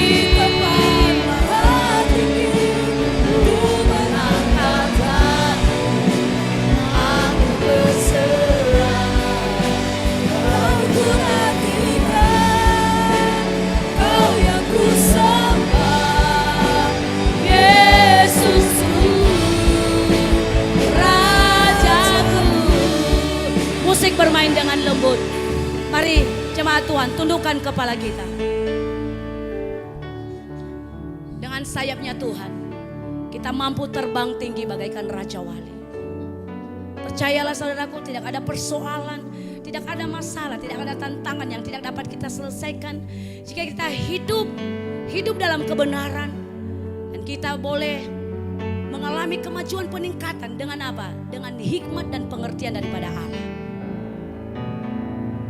Musik bermain dengan lembut. Mari jemaat Tuhan, tundukkan kepala kita. Dengan sayapnya Tuhan, kita mampu terbang tinggi bagaikan Raja Wali. Percayalah saudaraku, tidak ada persoalan, tidak ada masalah, tidak ada tantangan yang tidak dapat kita selesaikan jika kita hidup dalam kebenaran. Dan kita boleh mengalami kemajuan peningkatan dengan apa? Dengan hikmat dan pengertian daripada Allah.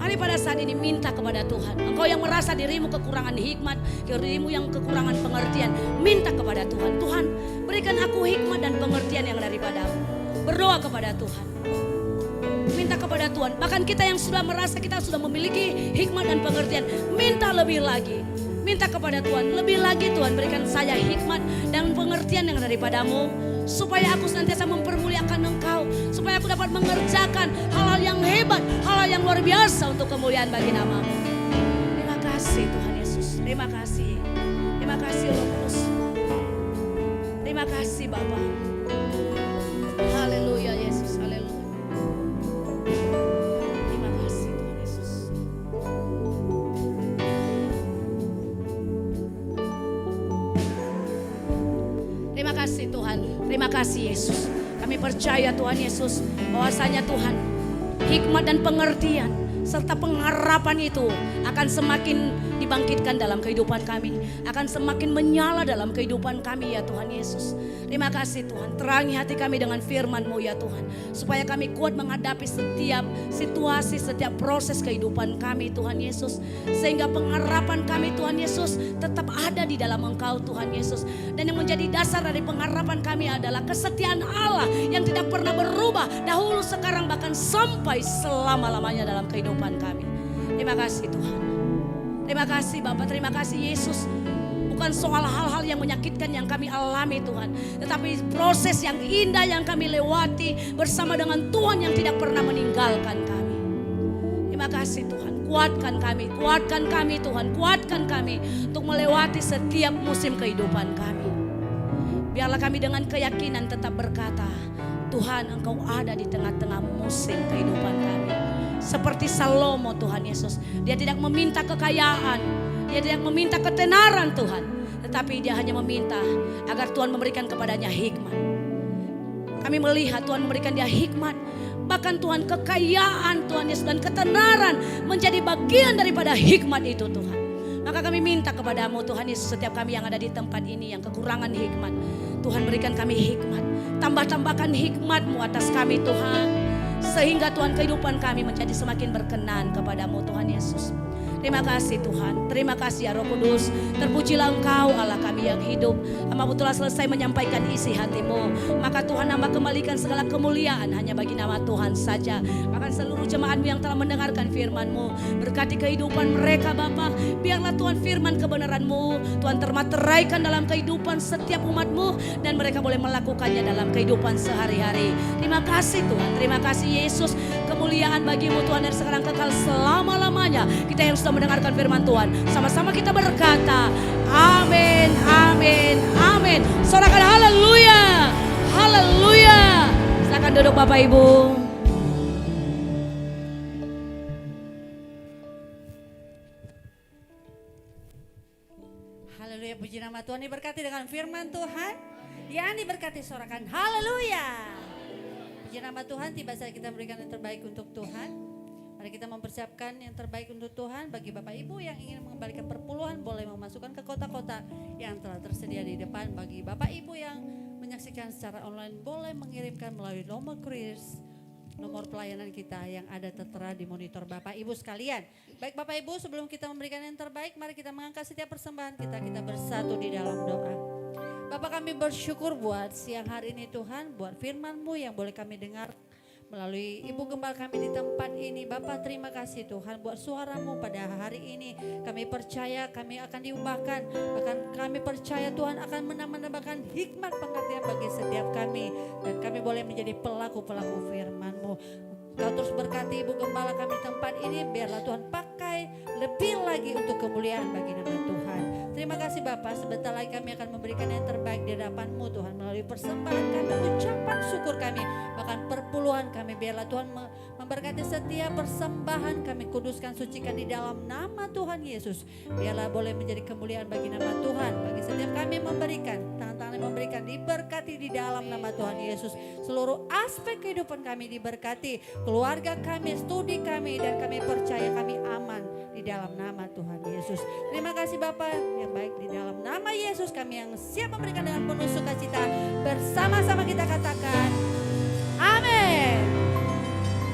Mari pada saat ini minta kepada Tuhan. Engkau yang merasa dirimu kekurangan hikmat, dirimu yang kekurangan pengertian, minta kepada Tuhan. Tuhan, berikan aku hikmat dan pengertian yang daripadamu. Berdoa kepada Tuhan. Minta kepada Tuhan. Bahkan kita yang sudah merasa kita sudah memiliki hikmat dan pengertian, minta lebih lagi. Minta kepada Tuhan, lebih lagi Tuhan, berikan saya hikmat dan pengertian yang daripadamu, supaya aku senantiasa mempermuliakan Engkau, supaya aku dapat mengerjakan hal-hal yang hebat, hal-hal yang luar biasa untuk kemuliaan bagi nama-Mu. Terima kasih Tuhan Yesus, terima kasih Roh Kudus, terima kasih Bapa. Haleluya Yesus, haleluya. Terima kasih Tuhan Yesus. Terima kasih Tuhan, terima kasih Yesus. Kami percaya Tuhan Yesus bahwasanya Tuhan, hikmat dan pengertian serta pengharapan itu akan semakin dibangkitkan dalam kehidupan kami, akan semakin menyala dalam kehidupan kami ya Tuhan Yesus. Terima kasih Tuhan, terangi hati kami dengan firman-Mu ya Tuhan, supaya kami kuat menghadapi setiap situasi, setiap proses kehidupan kami Tuhan Yesus, sehingga pengharapan kami Tuhan Yesus tetap ada di dalam Engkau Tuhan Yesus. Dan yang menjadi dasar dari pengharapan kami adalah kesetiaan Allah yang tidak pernah berubah dahulu, sekarang, bahkan sampai selama-lamanya dalam kehidupan kami. Terima kasih Tuhan. Terima kasih Bapak, terima kasih Yesus. Bukan soal hal-hal yang menyakitkan yang kami alami Tuhan, tetapi proses yang indah yang kami lewati bersama dengan Tuhan yang tidak pernah meninggalkan kami. Terima kasih Tuhan, kuatkan kami Tuhan, kuatkan kami untuk melewati setiap musim kehidupan kami. Biarlah kami dengan keyakinan tetap berkata, Tuhan Engkau ada di tengah-tengah musim kehidupan kami. Seperti Salomo Tuhan Yesus, dia tidak meminta kekayaan, dia tidak meminta ketenaran Tuhan, tetapi dia hanya meminta agar Tuhan memberikan kepadanya hikmat. Kami melihat Tuhan memberikan dia hikmat, bahkan Tuhan kekayaan Tuhan Yesus dan ketenaran menjadi bagian daripada hikmat itu Tuhan. Maka kami minta kepadamu Tuhan Yesus, setiap kami yang ada di tempat ini yang kekurangan hikmat, Tuhan berikan kami hikmat, tambahkan hikmat-Mu atas kami Tuhan, sehingga Tuhan kehidupan kami menjadi semakin berkenan kepadamu Tuhan Yesus. Terima kasih Tuhan, terima kasih ya Roh Kudus. Terpujilah Engkau Allah kami yang hidup. Hamba telah selesai menyampaikan isi hati-Mu, maka Tuhan hamba kembalikan segala kemuliaan hanya bagi nama Tuhan saja. Bahkan seluruh jemaat-Mu yang telah mendengarkan firman-Mu, berkati kehidupan mereka Bapa. Biarlah Tuhan firman kebenaran-Mu Tuhan termateraikan dalam kehidupan setiap umat-Mu, dan mereka boleh melakukannya dalam kehidupan sehari-hari. Terima kasih Tuhan, terima kasih Yesus. Kemuliaan bagi-Mu Tuhan dari sekarang kekal selama-lamanya. Kita yang sudah mendengarkan firman Tuhan, sama-sama kita berkata amin, amin, amin. Sorakan haleluya, haleluya. Silakan duduk Bapak Ibu. Haleluya, puji nama Tuhan. Diberkati dengan firman Tuhan yang diberkati, sorakan haleluya. Puji nama Tuhan, tiba saat kita memberikan yang terbaik untuk Tuhan. Mari kita mempersiapkan yang terbaik untuk Tuhan. Bagi Bapak Ibu yang ingin mengembalikan perpuluhan, boleh memasukkan ke kota-kota yang telah tersedia di depan. Bagi Bapak Ibu yang menyaksikan secara online, boleh mengirimkan melalui nomor QRIS, nomor pelayanan kita yang ada tertera di monitor Bapak Ibu sekalian. Baik Bapak Ibu, sebelum kita memberikan yang terbaik, mari kita mengangkat setiap persembahan kita. Kita bersatu di dalam doa. Bapak, kami bersyukur buat siang hari ini Tuhan, buat firman-Mu yang boleh kami dengar melalui Ibu Gembala kami di tempat ini. Bapak, terima kasih Tuhan buat suara-Mu pada hari ini. Kami percaya kami akan diubahkan. Bahkan kami percaya Tuhan akan menambahkan hikmat pengertian bagi setiap kami. Dan kami boleh menjadi pelaku-pelaku firman-Mu. Kau terus berkati Ibu Gembala kami di tempat ini. Biarlah Tuhan pakai lebih lagi untuk kemuliaan bagi nama Tuhan. Terima kasih Bapak, sebentar lagi kami akan memberikan yang terbaik di hadapan-Mu Tuhan. Melalui persembahan kami, ucapan syukur kami, bahkan perpuluhan kami. Biarlah Tuhan memberkati setiap persembahan kami, kuduskan, sucikan di dalam nama Tuhan Yesus. Biarlah boleh menjadi kemuliaan bagi nama Tuhan. Bagi setiap kami memberikan, tangan-tangan memberikan, diberkati di dalam nama Tuhan Yesus. Seluruh aspek kehidupan kami diberkati, keluarga kami, studi kami, dan kami percaya kami aman di dalam nama Tuhan Yesus. Terima kasih Bapak yang baik, di dalam nama Yesus kami yang siap memberikan dengan penuh sukacita. Bersama-sama kita katakan amin.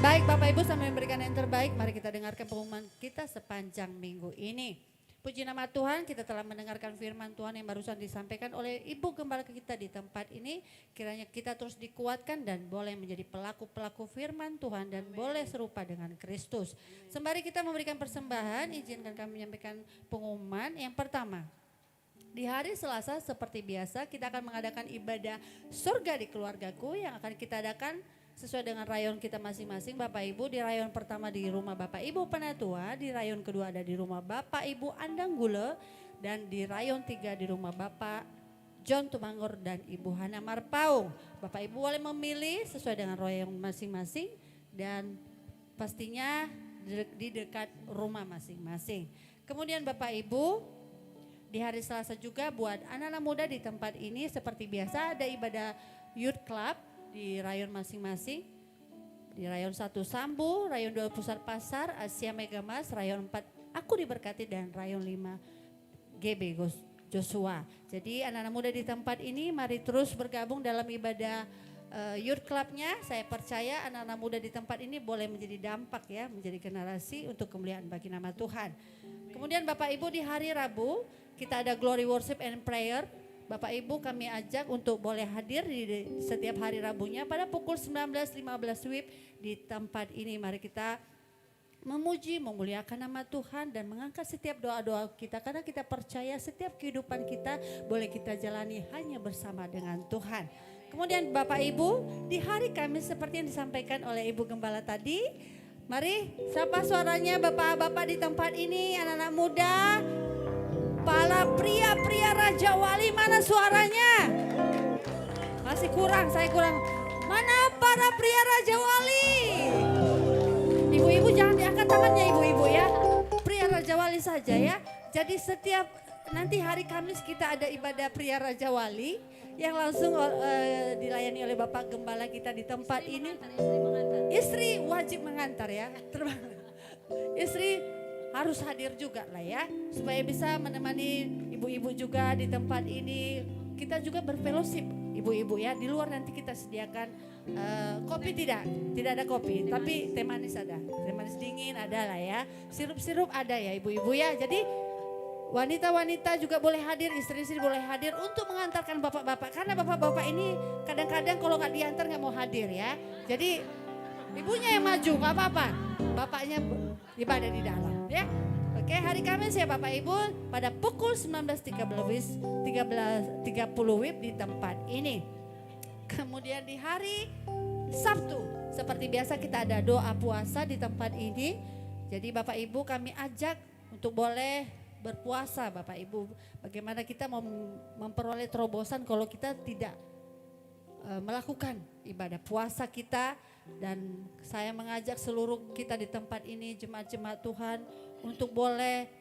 Baik Bapak Ibu, sambil memberikan yang terbaik, mari kita dengarkan pengumuman kita sepanjang minggu ini. Puji nama Tuhan, kita telah mendengarkan firman Tuhan yang barusan disampaikan oleh Ibu Gembala kita di tempat ini. Kiranya kita terus dikuatkan dan boleh menjadi pelaku-pelaku firman Tuhan dan boleh serupa dengan Kristus. Sembari kita memberikan persembahan, izinkan kami menyampaikan pengumuman. Yang pertama, di hari Selasa seperti biasa kita akan mengadakan ibadah surga di keluargaku yang akan kita adakan sesuai dengan rayon kita masing-masing Bapak Ibu. Di rayon pertama di rumah Bapak Ibu Penatua, di rayon kedua ada di rumah Bapak Ibu Andanggule, dan di rayon 3 di rumah Bapak John Tumangor dan Ibu Hana Marpaung. Bapak Ibu boleh memilih sesuai dengan rayon masing-masing dan pastinya di dekat rumah masing-masing. Kemudian Bapak Ibu, di hari Selasa juga buat anak-anak muda di tempat ini seperti biasa ada ibadah Youth Club di rayon masing-masing. Di rayon 1 Sambu, rayon 2 Pusat Pasar, Asia Megamas, rayon 4 Aku Diberkati, dan rayon 5 GB Joshua. Jadi anak-anak muda di tempat ini mari terus bergabung dalam ibadah Youth Clubnya. Saya percaya anak-anak muda di tempat ini boleh menjadi dampak ya, menjadi generasi untuk kemuliaan bagi nama Tuhan. Kemudian Bapak Ibu, di hari Rabu kita ada Glory Worship and Prayer. Bapak Ibu kami ajak untuk boleh hadir di setiap hari Rabunya pada pukul 19.15 WIB di tempat ini. Mari kita memuji, memuliakan nama Tuhan dan mengangkat setiap doa-doa kita. Karena kita percaya setiap kehidupan kita boleh kita jalani hanya bersama dengan Tuhan. Kemudian Bapak Ibu, di hari Kamis seperti yang disampaikan oleh Ibu Gembala tadi. Mari siapa suaranya Bapak-Bapak di tempat ini, anak-anak muda. Para pria-pria Raja Wali, mana suaranya? Masih kurang, saya kurang. Mana para pria Raja Wali? Ibu-ibu jangan diangkat tangannya ibu-ibu ya. Pria Raja Wali saja ya. Jadi setiap nanti hari Kamis kita ada ibadah pria Raja Wali yang langsung dilayani oleh Bapak Gembala kita di tempat ini. Istri wajib mengantar ya. Istri harus hadir juga lah ya, supaya bisa menemani ibu-ibu juga di tempat ini. Kita juga berfellowship ibu-ibu ya. Di luar nanti kita sediakan kopi, tidak ada kopi, tapi teh manis ada, teh manis dingin ada lah ya. Sirup-sirup ada ya ibu-ibu ya. Jadi wanita-wanita juga boleh hadir, istri-istri boleh hadir untuk mengantarkan bapak-bapak. Karena bapak-bapak ini kadang-kadang kalau nggak diantar nggak mau hadir ya. Jadi ibunya yang maju, nggak apa-apa, bapaknya ibadah di dalam ya. Oke, hari Kamis ya Bapak Ibu pada pukul 19.30 WIB di tempat ini. Kemudian di hari Sabtu seperti biasa kita ada doa puasa di tempat ini. Jadi Bapak Ibu kami ajak untuk boleh berpuasa Bapak Ibu. Bagaimana kita memperoleh terobosan kalau kita tidak melakukan ibadah puasa kita. Dan saya mengajak seluruh kita di tempat ini, jemaat-jemaat Tuhan, untuk boleh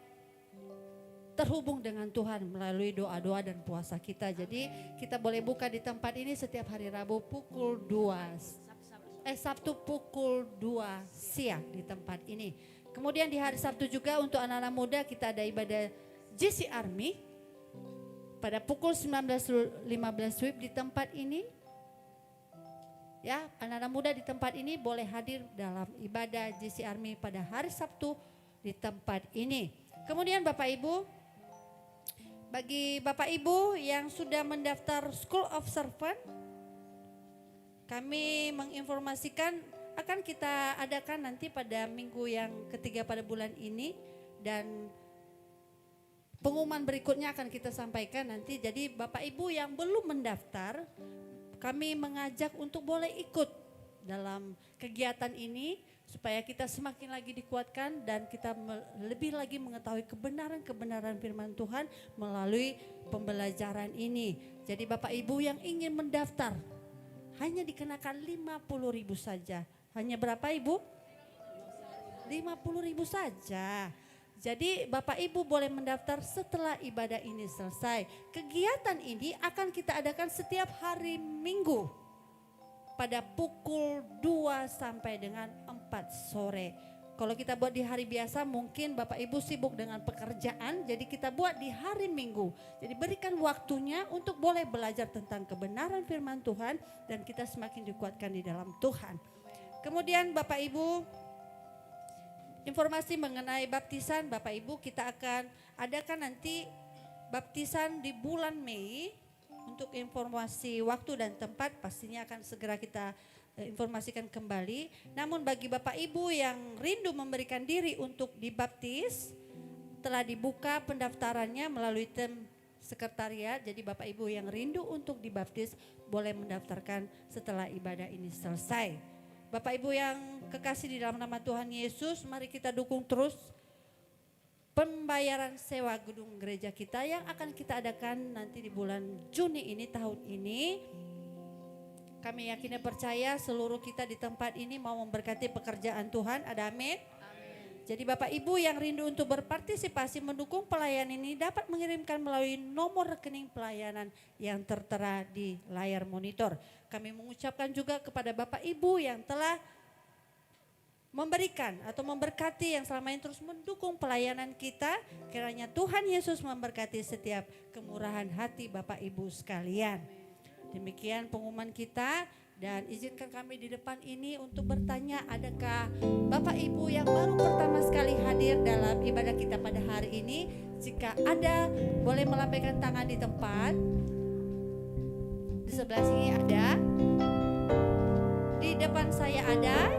terhubung dengan Tuhan melalui doa-doa dan puasa kita. Jadi kita boleh buka di tempat ini setiap hari Rabu pukul 2. Sabtu pukul 2 siang di tempat ini. Kemudian di hari Sabtu juga untuk anak-anak muda kita ada ibadah JC Army pada pukul 19.15 WIB di tempat ini. Ya, anak-anak muda di tempat ini boleh hadir dalam ibadah JC Army pada hari Sabtu di tempat ini. Kemudian Bapak Ibu, bagi Bapak Ibu yang sudah mendaftar School of Servant, kami menginformasikan akan kita adakan nanti pada minggu yang ketiga pada bulan ini, dan pengumuman berikutnya akan kita sampaikan nanti. Jadi Bapak Ibu yang belum mendaftar, kami mengajak untuk boleh ikut dalam kegiatan ini supaya kita semakin lagi dikuatkan dan kita lebih lagi mengetahui kebenaran-kebenaran firman Tuhan melalui pembelajaran ini. Jadi Bapak Ibu yang ingin mendaftar hanya dikenakan 50.000 saja. Hanya berapa Ibu? 50.000 saja. Jadi Bapak Ibu boleh mendaftar setelah ibadah ini selesai. Kegiatan ini akan kita adakan setiap hari Minggu pada pukul 2 sampai dengan 4 sore. Kalau kita buat di hari biasa mungkin Bapak Ibu sibuk dengan pekerjaan, jadi kita buat di hari Minggu. Jadi berikan waktunya untuk boleh belajar tentang kebenaran firman Tuhan dan kita semakin dikuatkan di dalam Tuhan. Kemudian Bapak Ibu, informasi mengenai baptisan, Bapak Ibu kita akan adakan nanti baptisan di bulan Mei. Untuk informasi waktu dan tempat pastinya akan segera kita informasikan kembali. Namun bagi Bapak Ibu yang rindu memberikan diri untuk dibaptis, telah dibuka pendaftarannya melalui tim sekretariat. Jadi Bapak Ibu yang rindu untuk dibaptis boleh mendaftarkan setelah ibadah ini selesai. Bapak Ibu yang kekasih di dalam nama Tuhan Yesus, mari kita dukung terus pembayaran sewa gedung gereja kita yang akan kita adakan nanti di bulan Juni ini tahun ini. Kami yakin dan percaya seluruh kita di tempat ini mau memberkati pekerjaan Tuhan. Ada amin? Jadi Bapak Ibu yang rindu untuk berpartisipasi mendukung pelayanan ini dapat mengirimkan melalui nomor rekening pelayanan yang tertera di layar monitor. Kami mengucapkan juga kepada Bapak Ibu yang telah memberikan atau memberkati yang selama ini terus mendukung pelayanan kita. Kiranya Tuhan Yesus memberkati setiap kemurahan hati Bapak Ibu sekalian. Demikian pengumuman kita. Dan izinkan kami di depan ini untuk bertanya, adakah Bapak Ibu yang baru pertama sekali hadir dalam ibadah kita pada hari ini? Jika ada, boleh melambaikan tangan di tempat. Di sebelah sini ada. Di depan saya ada.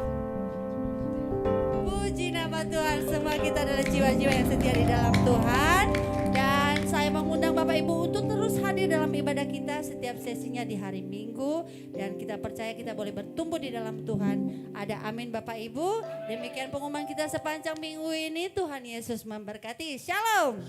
Puji nama Tuhan, semua kita adalah jiwa-jiwa yang setia di dalam Tuhan. Dan saya mengundang Bapak Ibu untuk terus hadir dalam ibadah kita setiap sesinya di hari Minggu. Dan kita percaya kita boleh bertumbuh di dalam Tuhan. Ada amin Bapak Ibu. Demikian pengumuman kita sepanjang minggu ini. Tuhan Yesus memberkati. Shalom.